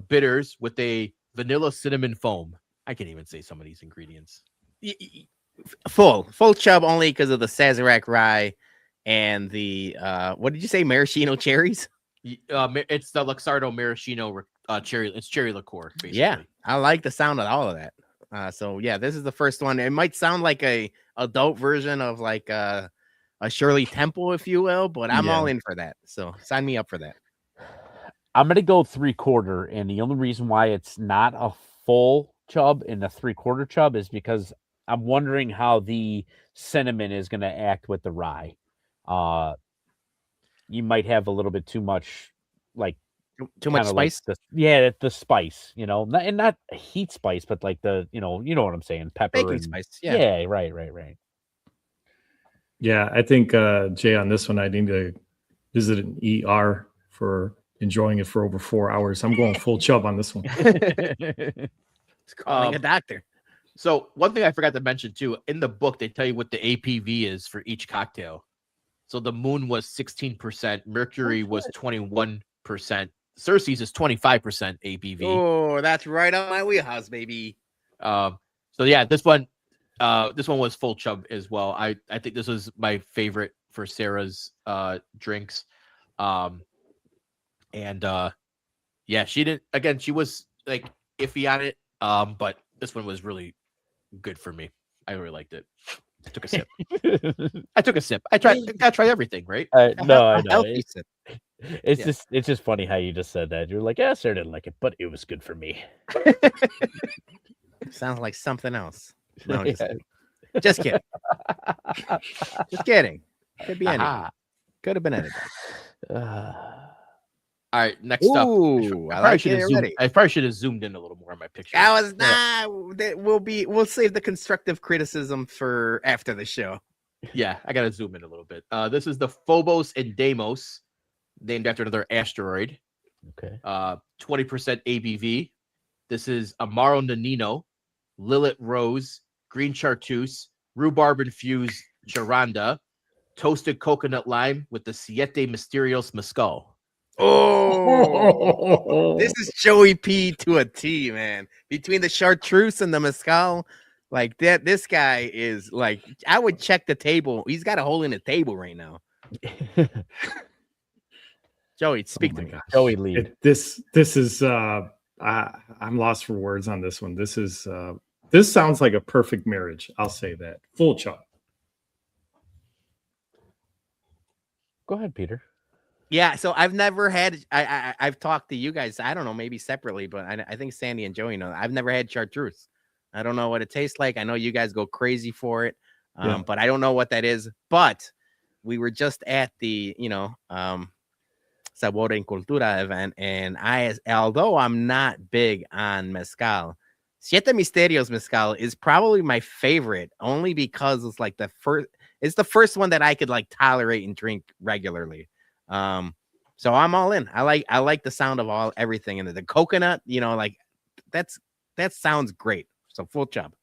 bitters with a vanilla cinnamon foam. I can't even say some of these ingredients. Full chub only because of the Sazerac Rye and the what did you say, maraschino cherries? It's the Luxardo maraschino cherry. It's cherry liqueur, basically. Yeah, I like the sound of all of that. So yeah, this is the first one. It might sound like a adult version of like a Shirley Temple, if you will, but I'm all in for that. So sign me up for that. I'm gonna go 3/4, and the only reason why it's not a full chub and a 3/4 chub is because I'm wondering how the cinnamon is gonna act with the rye. You might have a little bit too much, like Too much kind of like spice. the spice, not heat spice, but like you know what I'm saying, pepper Baking and spice. yeah, right. Yeah, I think Jay, on this one, I need to visit an ER for enjoying it for over 4 hours. I'm going full chub on this one. It's calling a doctor. So one thing I forgot to mention too, in the book, they tell you what the APV is for each cocktail. So the Moon was 16%, Mercury was 21%, Cersei's is 25% ABV. Oh, that's right on my wheelhouse, baby. So yeah, this one was full chub as well. I think this was my favorite for Sarah's drinks. Yeah, she was like iffy on it. But this one was really good for me. I really liked it. I took a sip. I gotta try everything, right? No, I know. Healthy sip. It's just funny how you just said that. You're like, yeah, Sarah didn't like it, but it was good for me. Sounds like something else. No, just kidding. Just kidding. Could be anything. Could have been anything. All right, next up. I probably should have zoomed in a little more on my picture. I was not. We'll save the constructive criticism for after the show. Yeah, I gotta zoom in a little bit. This is the Phobos and Deimos, named after another asteroid. Okay. 20% ABV. This is Amaro Nonino, Lillet Rose, Green Chartreuse, Rhubarb infused Charanda, toasted coconut lime with the Siete Mysterios Mezcal. Oh, this is Joey P to a T, man. Between the chartreuse and the mezcal, like that, this guy is like, I would check the table. He's got a hole in the table right now. Joey, speak to me. Gosh. Joey, lead. This is I'm lost for words on this one. This sounds like a perfect marriage. I'll say that. Full chub. Go ahead, Peter. Yeah, so I've never had. I've talked to you guys. I don't know, maybe separately, but I think Sandy and Joey know. I've never had chartreuse. I don't know what it tastes like. I know you guys go crazy for it, but I don't know what that is. But we were just at the Sabor en Cultura event, and although I'm not big on mezcal, Siete Misterios Mezcal is probably my favorite, only because it's like the first one that I could like tolerate and drink regularly. So I'm all in. I like the sound of everything, and the coconut, like that sounds great. So full chub.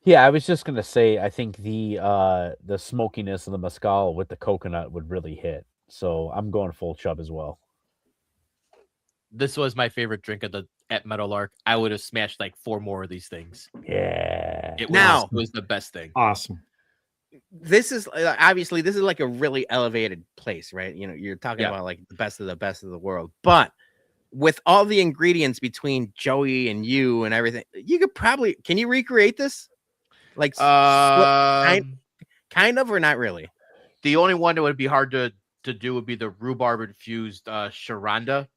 Yeah, I was just gonna say, I think the smokiness of the mezcal with the coconut would really hit. So I'm going full chub as well. This was my favorite drink at Meadowlark. I would have smashed like 4 more of these things. Yeah. It was the best thing. Awesome. This is obviously like a really elevated place, right? You're talking about like the best of the world, but with all the ingredients between Joey and you and everything, you could probably, can you recreate this? Like kind of, or not really? The only one that would be hard to do would be the rhubarb infused Charanda.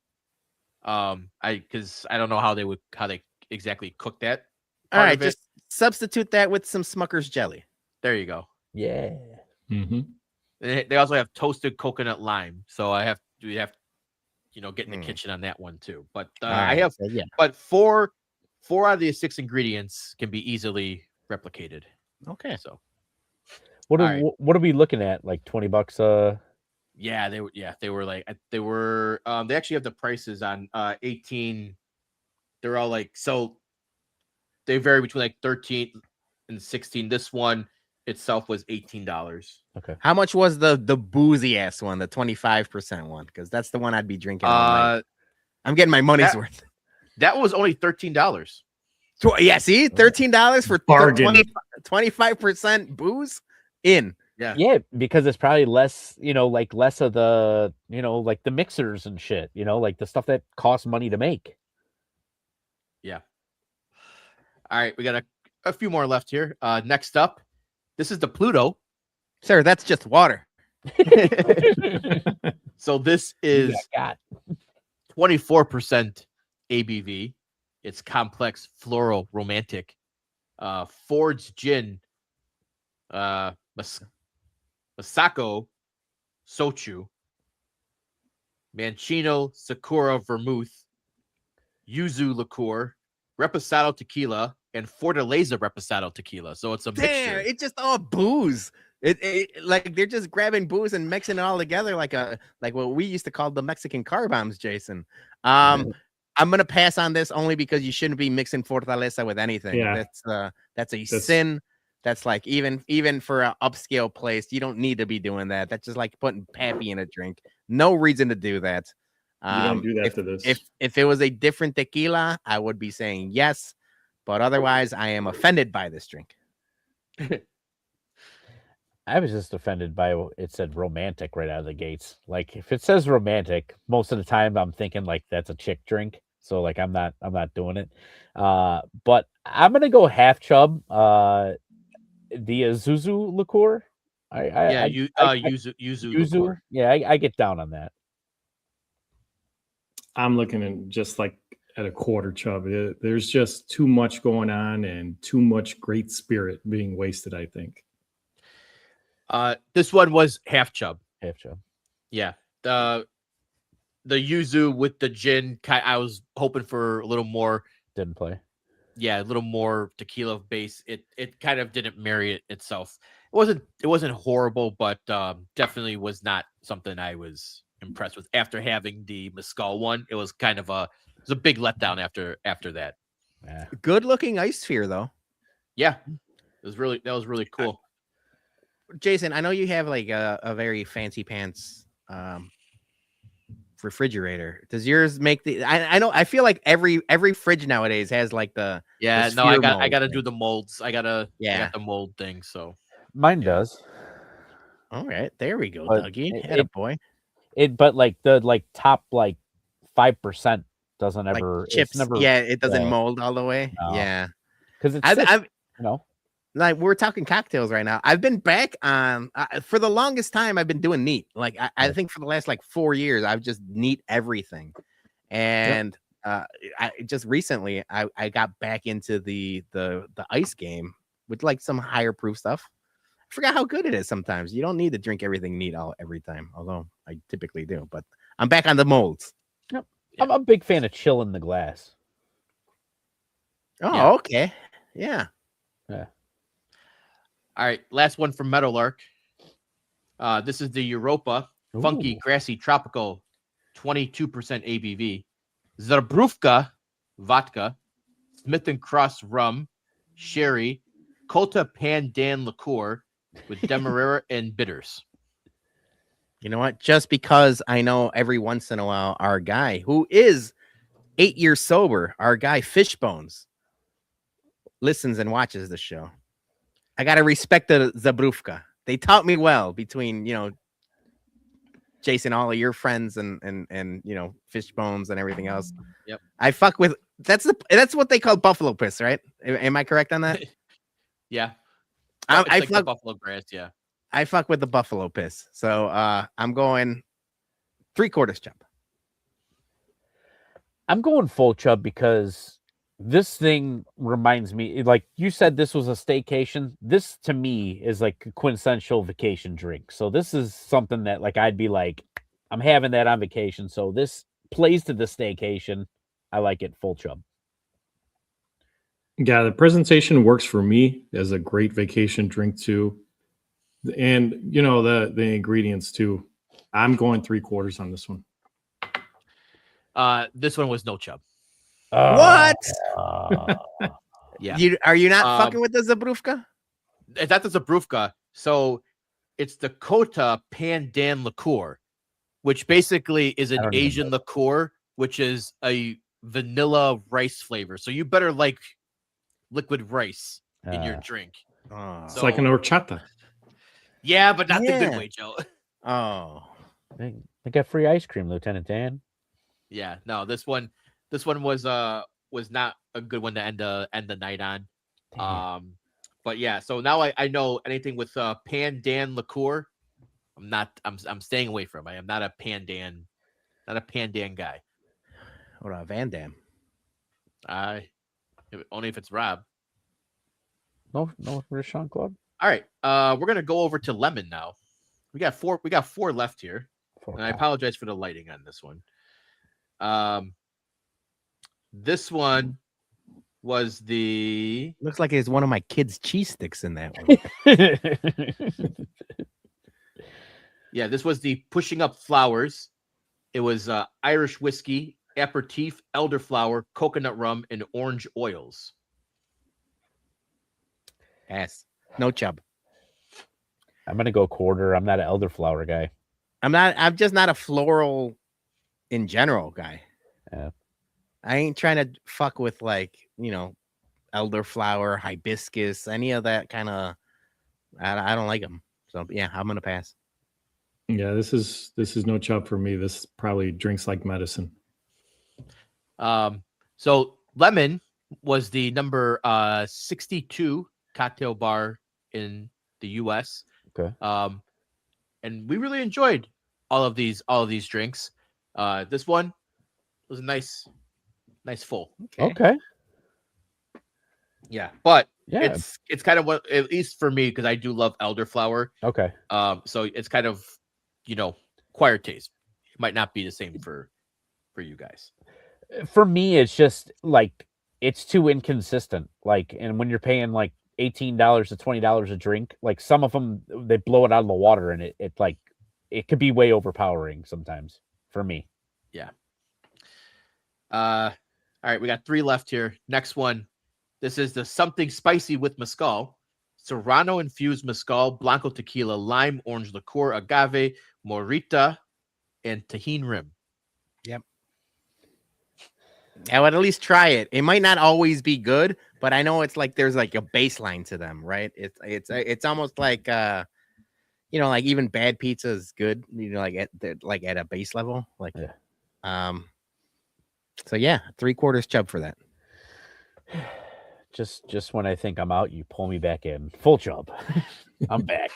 Because I don't know how they exactly cook that. All right, just substitute that with some Smucker's jelly. There you go. Yeah. Mm-hmm. They also have toasted coconut lime, so we have get in the kitchen on that one too. But but 4 out of the 6 ingredients can be easily replicated. Okay, so what are we looking at? Like $20? Yeah, they were they actually have the prices on 18. They're all like, so they vary between like 13 and 16. This one itself was $18. Okay. How much was the boozy ass one, the 25% one? Because that's the one I'd be drinking all night. I'm getting my money's worth. That was only $13. Yeah, see, $13 for bargain. 25% booze in. Yeah, because it's probably less, like less of the, like the mixers and shit, like the stuff that costs money to make. Yeah. All right, we got a few more left here. Next up, this is the Pluto. Sir, that's just water. So this is 24% ABV. It's complex, floral, romantic. Ford's Gin, Masako Sochu, Mancino Sakura Vermouth, Yuzu Liqueur, Reposado Tequila, and Fortaleza Reposado Tequila. So it's a mixture. It's just all booze. It like they're just grabbing booze and mixing it all together like what we used to call the Mexican car bombs, Jason. I'm gonna pass on this only because you shouldn't be mixing Fortaleza with anything. Yeah. That's a sin. That's like even for an upscale place, you don't need to be doing that. That's just like putting Pappy in a drink. No reason to do that. You don't do that to this. If it was a different tequila, I would be saying yes, but otherwise, I am offended by this drink. I was just offended by it said romantic right out of the gates. Like if it says romantic, most of the time I'm thinking like that's a chick drink. So like I'm not doing it. But I'm gonna go half chub. The Zuzu liqueur. Yuzu. Yeah, I get down on that. I'm looking at just like at a quarter chub. There's just too much going on and too much great spirit being wasted, I think. This one was half chub. Half chub. Yeah. The yuzu with the gin, I was hoping for a little more. Didn't play. Yeah, a little more tequila base. It kind of didn't marry it itself. It wasn't horrible, but definitely was not something I was impressed with. After having the mezcal one, it was kind of a big letdown after that. Yeah. Good looking ice sphere though. Yeah, that was really cool. Jason, I know you have like a very fancy pants refrigerator. Does yours make the? I know. I feel like every fridge nowadays has like the. Yeah, the no, I got to thing. do the molds. I got the mold thing. So mine does. All right, there we go, But Dougie. Had a boy. But like the top like 5% doesn't ever Like chips. It's never, It doesn't mold all the way. No. Yeah, because it's I've like we're talking cocktails right now. I've been back on for the longest time. I've been doing neat. Like I think for the last like 4 years, I've just neat everything. And I just recently I got back into the ice game with like some higher proof stuff. I forgot how good it is sometimes. You don't need to drink everything neat every time, although I typically do. But I'm back on the molds. Yep. I'm a big fan of chill in the glass. Oh, okay. Yeah. Yeah. all right, last one from Meadowlark. This is the Europa Funky Grassy Tropical 22% ABV. Zabrówka vodka, Smith & Cross rum, sherry, Kota Pandan liqueur with Demerara and bitters. You know what? Just because I know every once in a while our guy who is 8 years sober, our guy Fishbones, listens and watches the show. I gotta respect the Zabrówka. They taught me well between Jason, all of your friends and Fishbones and everything else. Yep. I fuck with that's what they call buffalo piss, right? Am I correct on that? Yeah. I like fuck buffalo grass, yeah. I fuck with the buffalo piss. So I'm going 3/4 chub. I'm going full chub because this thing reminds me, like you said, this was a staycation. This to me is like a quintessential vacation drink. So this is something that like I'd be like, I'm having that on vacation. So this plays to the staycation. I like it full chub. Yeah, the presentation works for me as a great vacation drink too. And the ingredients too. I'm going 3/4 on this one. This one was no chub. What? Yeah. Are you not fucking with the Zabrówka? It's not the Zabrówka. So it's the Kota Pandan liqueur, which basically is an Asian liqueur, which is a vanilla rice flavor. So you better like liquid rice in your drink. It's like an horchata. Yeah, but not the good way, Joe. Oh. They got free ice cream, Lieutenant Dan. Yeah, no, this one was not a good one to end the night on. But yeah, so now I know anything with Pandan liqueur, I'm staying away from. I am not a Pandan guy. What about Van Damme? Only if it's Rob. No, for Jean-Claude. All right. We're gonna go over to lemon now. We got four left here. And I apologize for the lighting on this one. This one was the Looks like it's one of my kids' cheese sticks in that one. Yeah, this was the Pushing Up Flowers. It was Irish whiskey, aperitif, elderflower, coconut rum, and orange oils. Yes. No chub. I'm gonna go quarter. I'm not an elderflower guy. I'm just not a floral in general guy. Yeah. I ain't trying to fuck with like, elderflower, hibiscus, any of that kind of. I don't like them. So yeah, I'm gonna pass. Yeah, this is no chub for me. This probably drinks like medicine. So lemon was the number 62 cocktail bar in the US. Okay. And we really enjoyed all of these drinks. This one was a nice full. Okay. Yeah, but Yeah. it's kind of what, at least for me, because I do love elderflower. Okay. So it's kind of, acquired taste. It might not be the same for you guys. For me, it's just like it's too inconsistent. Like, and when you're paying like $18 to $20 a drink, like some of them they blow it out of the water, and it could be way overpowering sometimes for me. Yeah. All right, we got 3 left here. Next one. This is the something spicy with mezcal. Serrano infused mezcal, Blanco tequila, lime, orange liqueur, agave, morita, and Tajín rim. Yep. I would at least try it. It might not always be good, but I know it's like there's like a baseline to them, right? It's almost like like even bad pizza is good, like at a base level. Like so yeah, 3/4 chub for that. Just when I think I'm out, you pull me back in. Full chub. I'm back.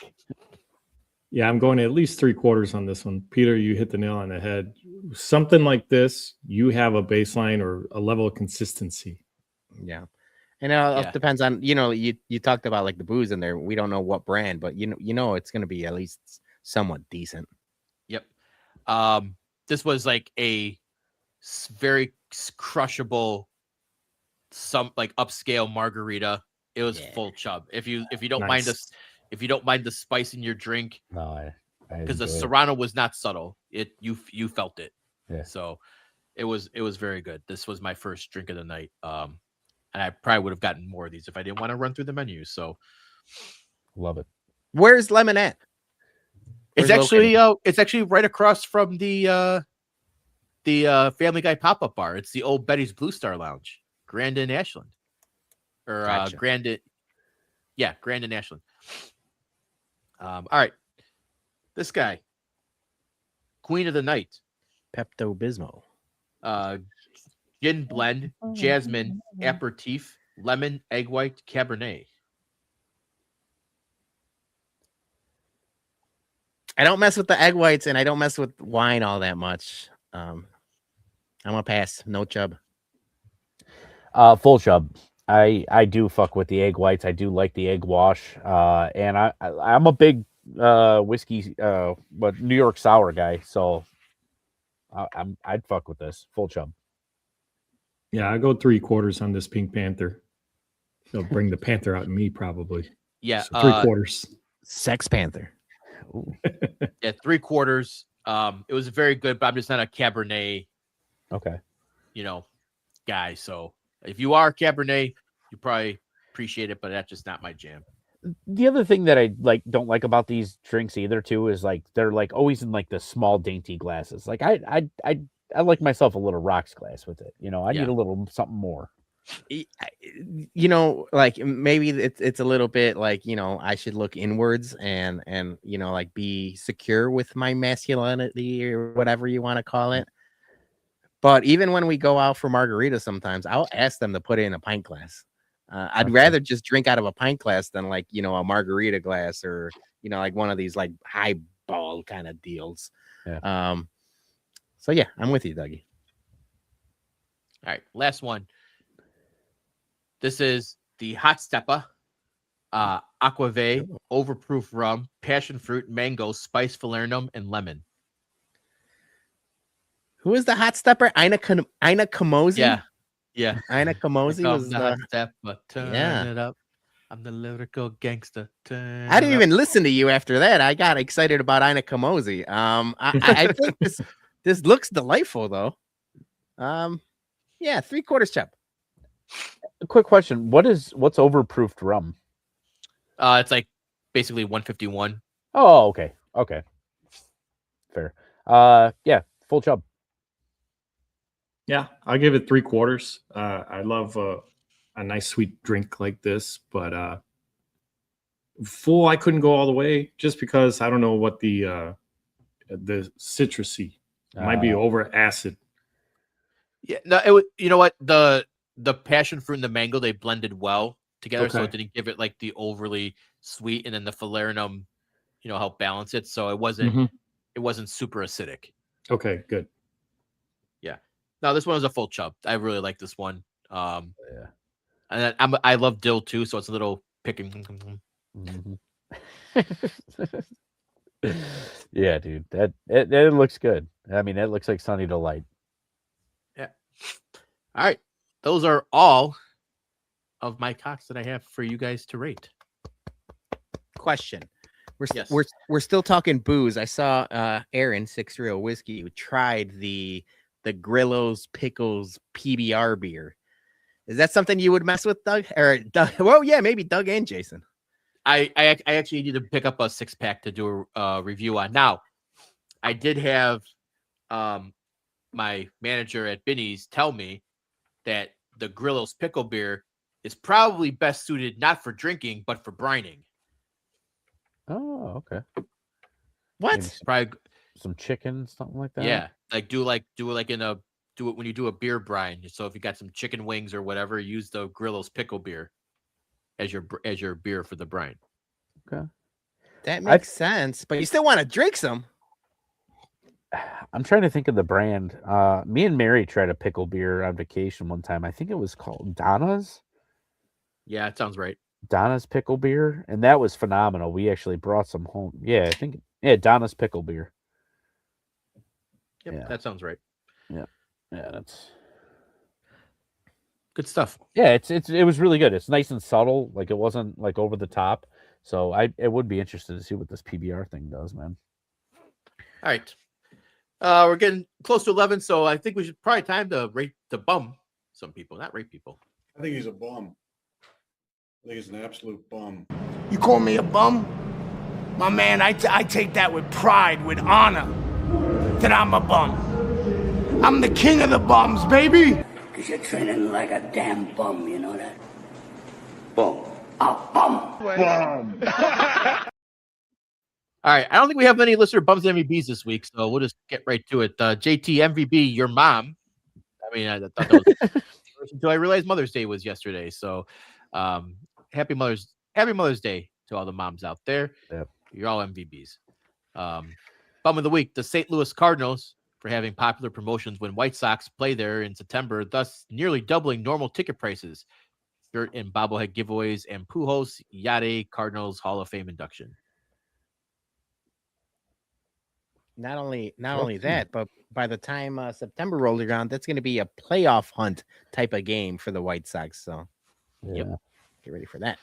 Yeah, I'm going at least 3/4 on this one. Peter, you hit the nail on the head. Something like this, you have a baseline or a level of consistency. Yeah. And it depends on, you talked about like the booze in there. We don't know what brand, but it's going to be at least somewhat decent. Yep. This was like a very crushable, some like upscale margarita. It was full chub. If you don't mind this, if you don't mind the spice in your drink, no, because the Serrano was not subtle. You felt it. Yeah. So it was very good. This was my first drink of the night. And I probably would have gotten more of these if I didn't want to run through the menu. So love it. Where's Lemon at? It's actually right across from the Family Guy pop-up bar. It's the old Betty's Blue Star Lounge, Grand in Ashland, or Gotcha. Grand in Ashland. All right, this guy, Queen of the Night, Pepto-Bismol. Gin blend, jasmine, aperitif, lemon, egg white, Cabernet. I don't mess with the egg whites, and I don't mess with wine all that much. I'm gonna pass. No chub. Full chub. I do fuck with the egg whites. I do like the egg wash. And I'm a big whiskey, New York sour guy. So I'd fuck with this. Full chub. Yeah, I go 3/4 on this Pink Panther. They'll bring the Panther out in me probably. Yeah, so 3/4. Sex Panther. Yeah, 3/4. It was very good, but I'm just not a Cabernet. Okay. Guy. So if you are Cabernet, you probably appreciate it, but that's just not my jam. The other thing that I don't like about these drinks either too is like they're like always in like the small dainty glasses. Like I like myself a little rocks glass with it. I need a little something more. Like maybe it's a little bit like, I should look inwards and like be secure with my masculinity or whatever you want to call it. But even when we go out for margaritas, sometimes I'll ask them to put it in a pint glass. I'd rather just drink out of a pint glass than like, a margarita glass or, like one of these like highball kind of deals. Yeah. So yeah, I'm with you, Dougie. All right, last one. This is the Hot Stepper, Aquavit, Overproof Rum, Passion Fruit, Mango, Spice Falernum, and Lemon. Who is the hot stepper? Ina Kamosi? Yeah. Ina Kamosi was the Hot Stepper, turn Yeah. it up. I'm the lyrical gangster. Turn I didn't it up. even listen to you after that. I got excited about Ina Kamosi. I think this looks delightful though. Yeah, 3/4 chub. A quick question: what's overproofed rum? It's like basically 151. Oh, okay, fair. Yeah, full chub. Yeah, I'll give it 3/4. I love a nice sweet drink like this, but full I couldn't go all the way just because I don't know what the citrusy might be over acid. Yeah, no, you know what, the passion fruit and the mango, they blended well together, so Okay. it didn't give it like the overly sweet, and then the falernum, helped balance it, so it wasn't super acidic. Okay, good. No, this one was a full chub. I really like this one. Yeah. And I love dill too, so it's a little picking. Yeah, dude, it looks good. I mean, it looks like Sunny Delight. Yeah. All right, those are all of my cocks that I have for you guys to rate. Question. Yes. We're still talking booze. I saw Aaron 630 Whiskey who tried the Grillo's Pickles PBR beer. Is that something you would mess with, Doug? Or Doug? Well, yeah, maybe Doug and Jason. I actually need to pick up a 6-pack to do a review on. Now, I did have my manager at Binny's tell me that the Grillo's Pickle beer is probably best suited not for drinking, but for brining. Oh, okay. What? Maybe Probably, some chicken, something like that. yeah. Like do it when you do a beer brine. So if you got some chicken wings or whatever, use the Grillo's Pickle beer as your beer for the brine. Okay. That makes sense, but you still want to drink some. I'm trying to think of the brand. Me and Mary tried a pickle beer on vacation one time. I think it was called Donna's. Yeah, it sounds right. Donna's pickle beer, and that was phenomenal. We actually brought some home. Yeah, I think Donna's pickle beer. Yep, Yeah. that sounds right. Yeah, that's good stuff. Yeah, it was really good. It's nice and subtle, like it wasn't like over the top. So it would be interested to see what this PBR thing does, man. All right. We're getting close to 11, so I think we should probably time to rate the bum some people, not rate people. I think he's a bum. I think he's an absolute bum. You call me a bum? My man, I take that with pride, with honor, that I'm a bum. I'm the king of the bums, baby. Because you're training like a damn bum, you know that? Bum. A bum. Bum. All right. I don't think we have many listener bums and MVBs this week, so we'll just get right to it. JT MVB, your mom. I mean, I thought that was until I realized Mother's Day was yesterday. So happy Mother's Day to all the moms out there. Yep. You're all MVBs. Bum of the week, the St. Louis Cardinals, for having popular promotions when White Sox play there in September, thus nearly doubling normal ticket prices. Shirt and bobblehead giveaways and Pujols Yade Cardinals Hall of Fame induction. Not only that, but by the time September rolls around, that's going to be a playoff hunt type of game for the White Sox. So, Yeah. Get ready for that.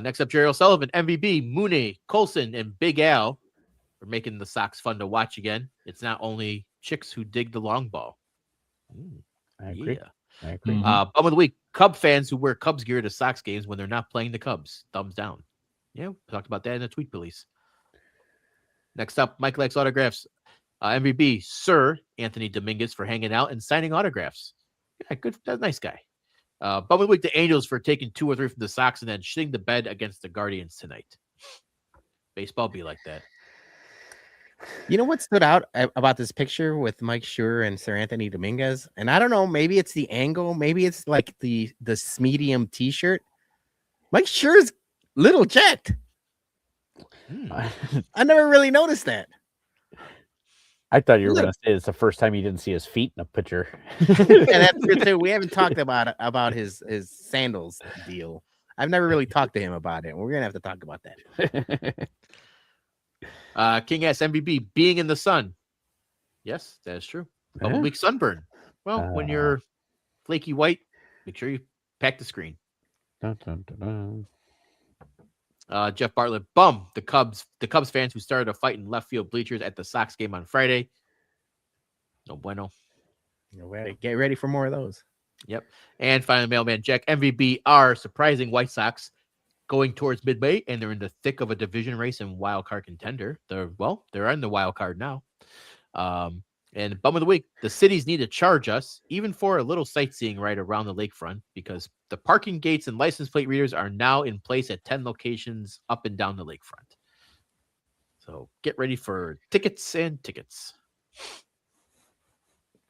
Next up, Jerry O'Sullivan, MVB, Mooney, Colson, and Big Al for making the Sox fun to watch again. It's not only chicks who dig the long ball. I agree. Yeah. I agree. Bum of the week, Cub fans who wear Cubs gear to Sox games when they're not playing the Cubs. Thumbs down. Yeah, we talked about that in the tweet police. Next up, Mike likes autographs. MVB, Sir Anthony Dominguez for hanging out and signing autographs. Yeah, good. That's a nice guy. Bum of the week, the Angels for taking 2 or 3 from the Sox and then shitting the bed against the Guardians tonight. Baseball be like that. You know what stood out about this picture with Mike Schur and Sir Anthony Dominguez? And I don't know, maybe it's the angle, maybe it's like the medium t-shirt. Mike Schur's little jacked. I never really noticed that. I thought you were going to say it's the first time you didn't see his feet in a picture. And that's true too. We haven't talked about his sandals deal. I've never really talked to him about it. We're gonna have to talk about that. King S MVB being in the sun. Yes, that is true. Bubble week sunburn. Well, when you're flaky white, make sure you pack the screen. Dun, dun, dun, dun. Jeff Bartlett, bum the Cubs fans who started a fight in left field bleachers at the Sox game on Friday. No bueno. Get ready for more of those. Yep. And finally, mailman Jack, MVB are surprising White Sox going towards mid-May, and they're in the thick of a division race and wild card contender. They're in the wild card now. And bum of the week, the cities need to charge us, even for a little sightseeing right around the lakefront, because the parking gates and license plate readers are now in place at 10 locations up and down the lakefront. So get ready for tickets and tickets.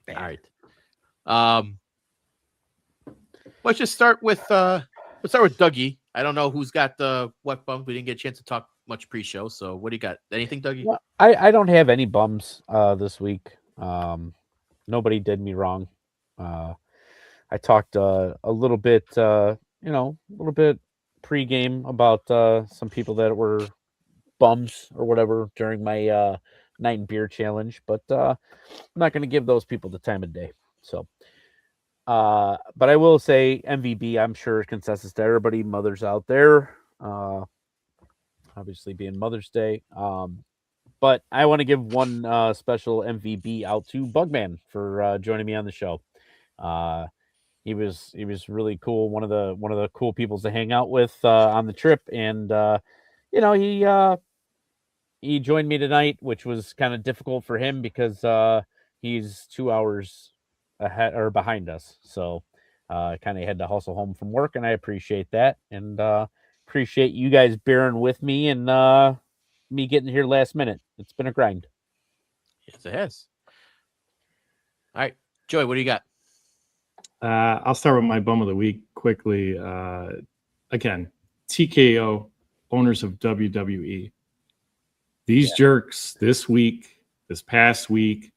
All right. Let's just start with Dougie. I don't know who's got the what bums. We didn't get a chance to talk much pre-show. So what do you got? Anything, Dougie? Well, I don't have any bums this week. Nobody did me wrong. I talked a little bit, pre-game about some people that were bums or whatever during my night and beer challenge, but I'm not going to give those people the time of day. So, but I will say MVB, I'm sure consensus to everybody, mothers out there, obviously being Mother's Day. But I want to give one special MVB out to Bugman for joining me on the show. He was really cool. One of the cool people to hang out with on the trip, and he joined me tonight, which was kind of difficult for him because he's 2 hours ahead or behind us. So kind of had to hustle home from work, and I appreciate that, and appreciate you guys bearing with me and me getting here last minute. It's been a grind. Yes, it has. All right, Joey, what do you got? I'll start with my bum of the week quickly. Again, TKO, owners of WWE. These jerks this past week,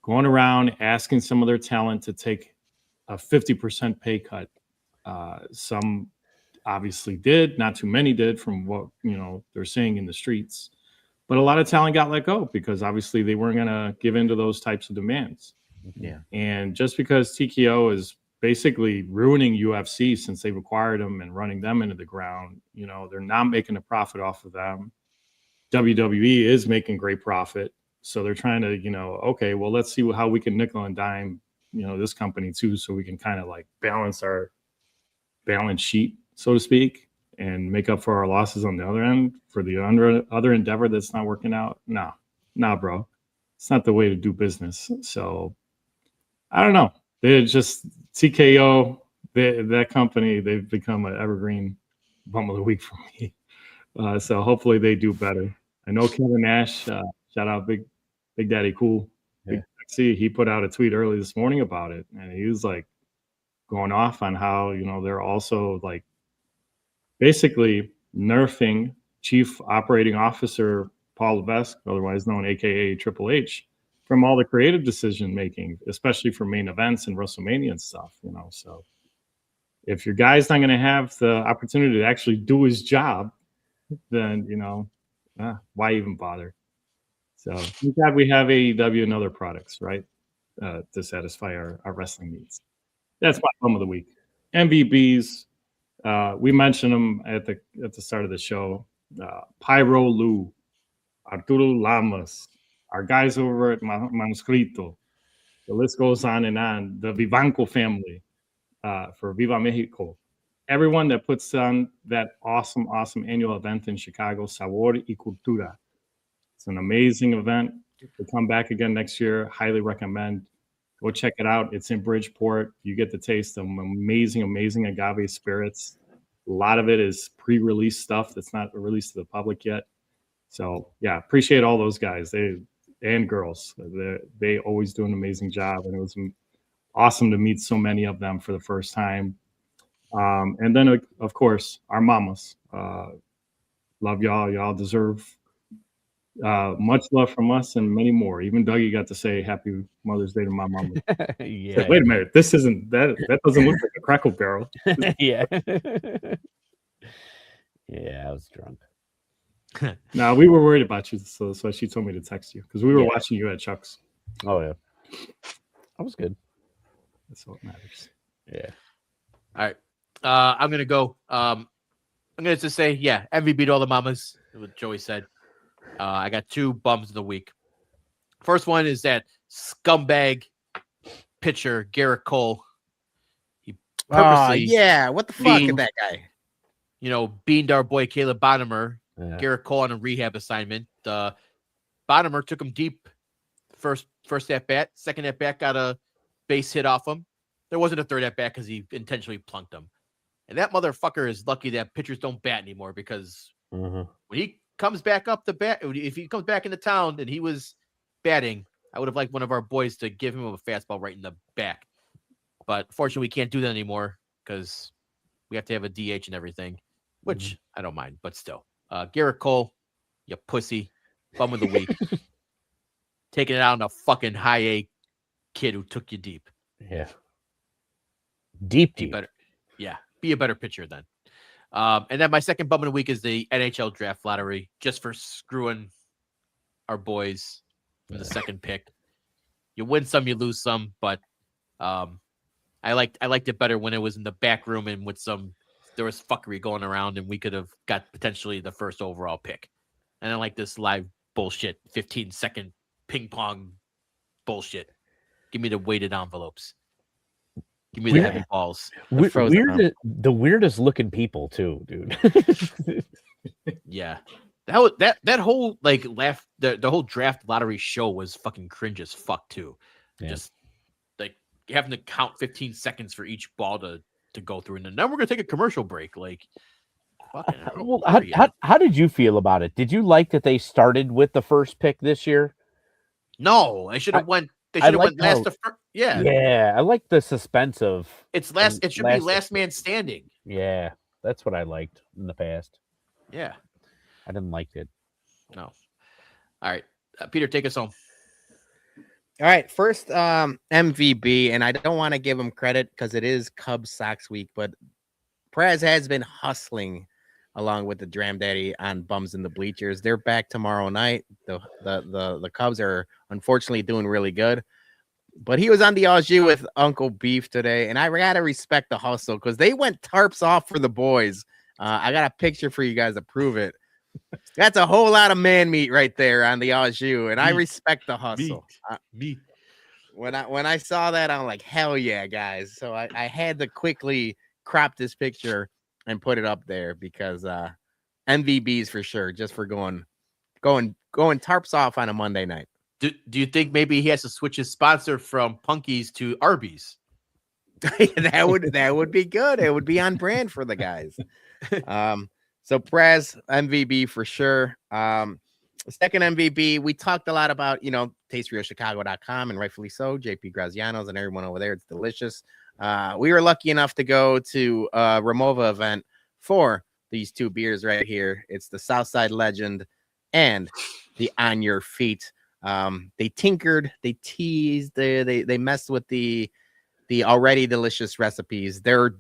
going around asking some of their talent to take a 50% pay cut. Some obviously did, not too many did from what they're saying in the streets. But a lot of talent got let go because obviously they weren't going to give in to those types of demands. Yeah. And just because TKO is basically ruining UFC since they've acquired them and running them into the ground, they're not making a profit off of them. WWE is making great profit. So they're trying to, okay, well, let's see how we can nickel and dime, this company too, so we can kind of like balance our balance sheet, so to speak, and make up for our losses on the other end for the other endeavor that's not working out. No, bro. It's not the way to do business. So I don't know. They're just TKO, that company, they've become an evergreen bum of the week for me. So hopefully they do better. I know Kevin Nash, shout out Big Daddy Cool. See, he put out a tweet early this morning about it, and he was like going off on how they're also like basically nerfing Chief Operating Officer Paul Levesque, otherwise known aka Triple H, from all the creative decision making, especially for main events and WrestleMania and stuff. So if your guy's not going to have the opportunity to actually do his job, then why even bother? So thank God we have AEW and other products, right, to satisfy our wrestling needs. That's my bum of the week. MVBs, we mentioned them at the start of the show. Pyro Lou, Arturo Lamas, our guys over at Manuscrito. The list goes on and on. The Vivanco family for Viva Mexico. Everyone that puts on that awesome annual event in Chicago, Sabor y Cultura. It's an amazing event. To come back again next year, highly recommend. Go check it out. It's in Bridgeport. You get to taste some amazing agave spirits. A lot of it is pre-release stuff that's not released to the public yet. So yeah, appreciate all those guys. And girls. They always do an amazing job, and it was awesome to meet so many of them for the first time. And then of course our mamas. Love y'all. Y'all deserve Much love from us and many more. Even Dougie got to say Happy Mother's Day to my mom. Yeah. Said, wait a minute, this isn't that. That doesn't look like a Crackle Barrel. Yeah. Yeah, I was drunk. No, we were worried about you, so she told me to text you because we were watching you at Chuck's. Oh yeah, that was good. That's what matters. Yeah. All right. I'm gonna go. I'm gonna just say, MVP to all the mamas. What Joey said. I got 2 bums of the week. First one is that scumbag pitcher Garrett Cole. He purposely, what the fuck is that guy? Beaned our boy Caleb Bonnemer. Garrett Cole on a rehab assignment. Bonnemer took him deep. First at bat. Second at bat got a base hit off him. There wasn't a third at bat because he intentionally plunked him. And that motherfucker is lucky that pitchers don't bat anymore because when he comes back up the bat, if he comes back into town and he was batting, I would have liked one of our boys to give him a fastball right in the back. But fortunately, we can't do that anymore because we have to have a DH and everything, which I don't mind, but still. Garrett Cole, you pussy, bum of the week. Taking it out on a fucking high A kid who took you deep. Yeah. Deep. Better. Yeah. Be a better pitcher then. And then my second bum of the week is the NHL draft lottery, just for screwing our boys from the second pick. You win some, you lose some, but I liked it better when it was in the back room and there was fuckery going around and we could have got potentially the first overall pick. And I like this live bullshit, 15-second ping pong bullshit. Give me the weighted envelopes. Give me the heavy balls. The weirdest looking people too, dude. Yeah. That whole the whole draft lottery show was fucking cringe as fuck too. Yeah. Just like having to count 15 seconds for each ball to go through, and then we're gonna take a commercial break. Like, fucking well, how did you feel about it? Did you like that they started with the first pick this year? No, I should have went. They should have went last to first. Yeah. Yeah, I like the suspense of it's last. It should be last man standing. Yeah, that's what I liked in the past. Yeah, I didn't like it. No. All right, Peter, take us home. All right, first MVB, and I don't want to give him credit because it is Cubs Sox week, but Perez has been hustling along with the Dram Daddy on Bums in the Bleachers. They're back tomorrow night. The Cubs are unfortunately doing really good, but he was on the au jus with Uncle Beef today, and I gotta respect the hustle because they went tarps off for the boys. I got a picture for you guys to prove it. That's a whole lot of man meat right there on the au jus, and I respect the hustle. Meat. When I saw that, I'm like, hell yeah, guys. So I had to quickly crop this picture and put it up there because MVBs for sure, just for going tarps off on a Monday night. Do you think maybe he has to switch his sponsor from Punkies to Arby's? that would be good. It would be on brand for the guys. So Perez, MVB for sure. Second MVB, we talked a lot about, tasterealchicago.com, and rightfully so. JP Graziano's and everyone over there. It's delicious. We were lucky enough to go to a Ramova event for these 2 beers right here. It's the Southside Legend and the On Your Feet. They tinkered, they teased, they messed with the already delicious recipes. They're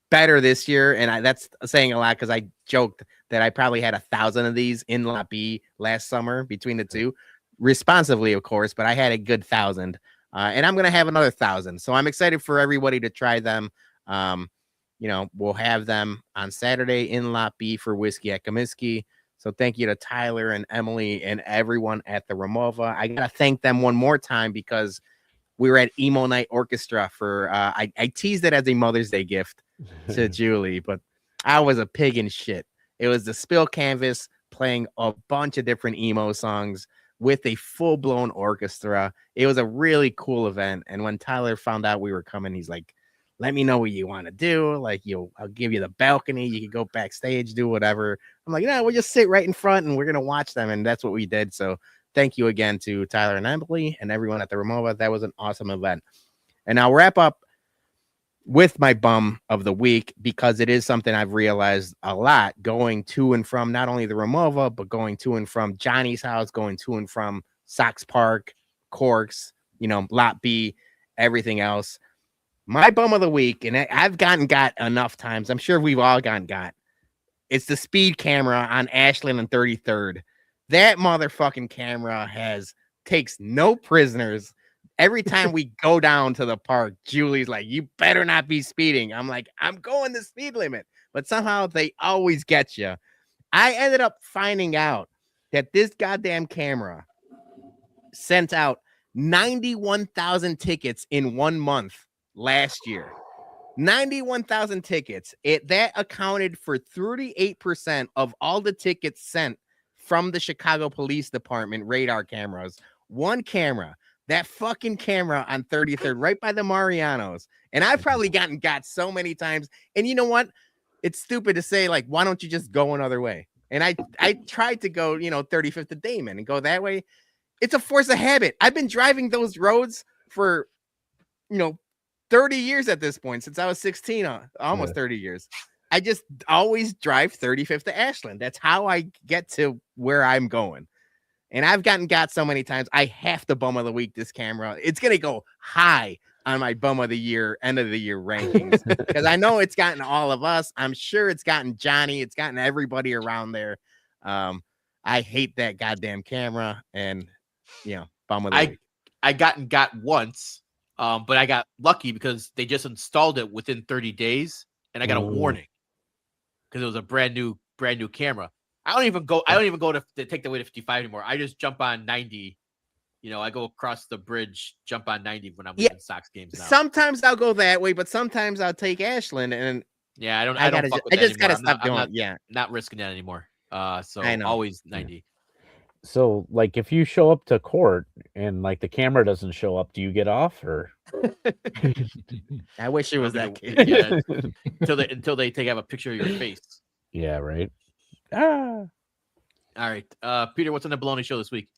better this year, and that's saying a lot because I joked that I probably had 1,000 of these in Lot B last summer between the two, responsively, of course, but I had a good 1,000, and I'm gonna have another 1,000. So I'm excited for everybody to try them. We'll have them on Saturday in Lot B for Whiskey at Comiskey. So thank you to Tyler and Emily and everyone at the Ramova. I gotta thank them one more time because we were at Emo Night Orchestra for I teased it as a Mother's Day gift to Julie, but I was a pig in shit. It was the Spill Canvas playing a bunch of different emo songs with a full-blown orchestra. It was a really cool event. And when Tyler found out we were coming, he's like, let me know what you want to do. Like, I'll give you the balcony. You can go backstage, do whatever. I'm like, we'll just sit right in front and we're going to watch them. And that's what we did. So thank you again to Tyler and Emily and everyone at the Ramova. That was an awesome event. And I'll wrap up with my bum of the week, because it is something I've realized a lot going to and from not only the Ramova, but going to and from Johnny's house, going to and from Sox Park, Corks, Lot B, everything else. My bum of the week, and I've got enough times. I'm sure we've all got. It's the speed camera on Ashland and 33rd. That motherfucking camera takes no prisoners. Every time we go down to the park, Julie's like, you better not be speeding. I'm like, I'm going the speed limit. But somehow they always get you. I ended up finding out that this goddamn camera sent out 91,000 tickets in 1 month last year. 91,000 tickets. That accounted for 38% of all the tickets sent from the Chicago Police Department radar cameras. One camera. That fucking camera on 33rd, right by the Marianos. And I've probably got so many times. And you know what? It's stupid to say, like, why don't you just go another way? And I tried to go, 35th to Damon and go that way. It's a force of habit. I've been driving those roads for, 30 years at this point, since I was 16, almost 30 years. I just always drive 35th to Ashland. That's how I get to where I'm going. And I've got so many times. I have to bum of the week this camera. It's going to go high on my bum of the year, end of the year rankings, because I know it's gotten all of us. I'm sure it's gotten Johnny. It's gotten everybody around there. I hate that goddamn camera, and bum of the week. I got once, but I got lucky because they just installed it within 30 days, and I got a warning because it was a brand new camera. I don't even go to take the way to 55 anymore. I just jump on 90. I go across the bridge, jump on 90 when I'm leaving Sox games now. Sometimes I'll go that way, but sometimes I'll take Ashland, and I don't fuck with that just gotta anymore. stop doing it. Not risking that anymore. So I know. Always 90. So, like, if you show up to court and like the camera doesn't show up, do you get off or? I wish it was that case. Yeah, until they have a picture of your face. Yeah, right. All right, Peter, what's on the Baloney Show this week?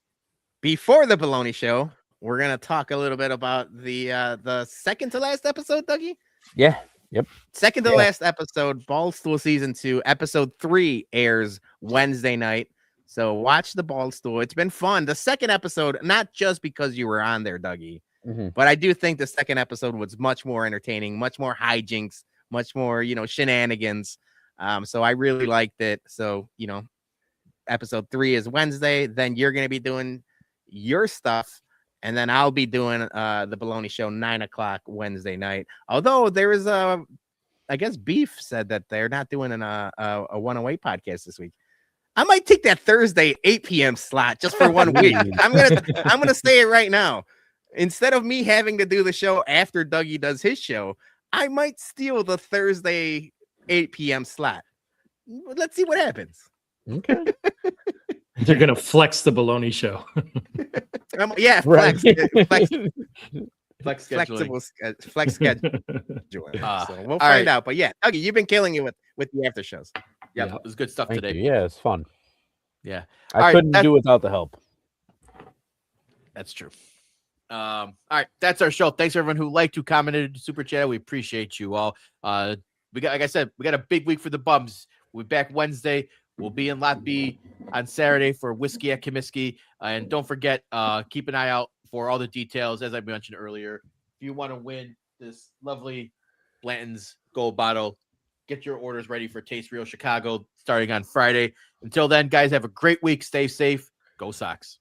Before the Baloney Show, we're gonna talk a little bit about the second to last episode, Dougie. Yeah. Yep. Second to last episode, Ballstool Season 2, Episode 3 airs Wednesday night. So watch the Ballstool. It's been fun. The second episode, not just because you were on there, Dougie, but I do think the second episode was much more entertaining, much more hijinks, much more, shenanigans. So I really liked it. So, Episode 3 is Wednesday. Then you're going to be doing your stuff. And then I'll be doing the Baloney Show 9:00 Wednesday night. Although there is I guess Beef said that they're not doing a 108 podcast this week. I might take that Thursday 8 p.m. slot just for 1 week. I'm gonna say it right now. Instead of me having to do the show after Dougie does his show, I might steal the Thursday 8 p.m. slot. Let's see what happens. Okay. They're gonna flex the Baloney Show. Flex. Flex Flexible flex scheduling. So we'll find out. But Dougie, you've been killing it with the after shows. Yep, it was good stuff Thank today. you. Yeah, it's fun. Yeah, I couldn't do without the help. That's true. All right, that's our show. Thanks everyone who liked, who commented, super chat. We appreciate you all. We got, like I said, we got a big week for the Bums. We'll be back Wednesday. We'll be in Lot B on Saturday for Whiskey at Comiskey. And don't forget, keep an eye out for all the details, as I mentioned earlier. If you want to win this lovely Blanton's Gold Bottle, get your orders ready for Taste Real Chicago starting on Friday. Until then, guys, have a great week. Stay safe. Go Sox.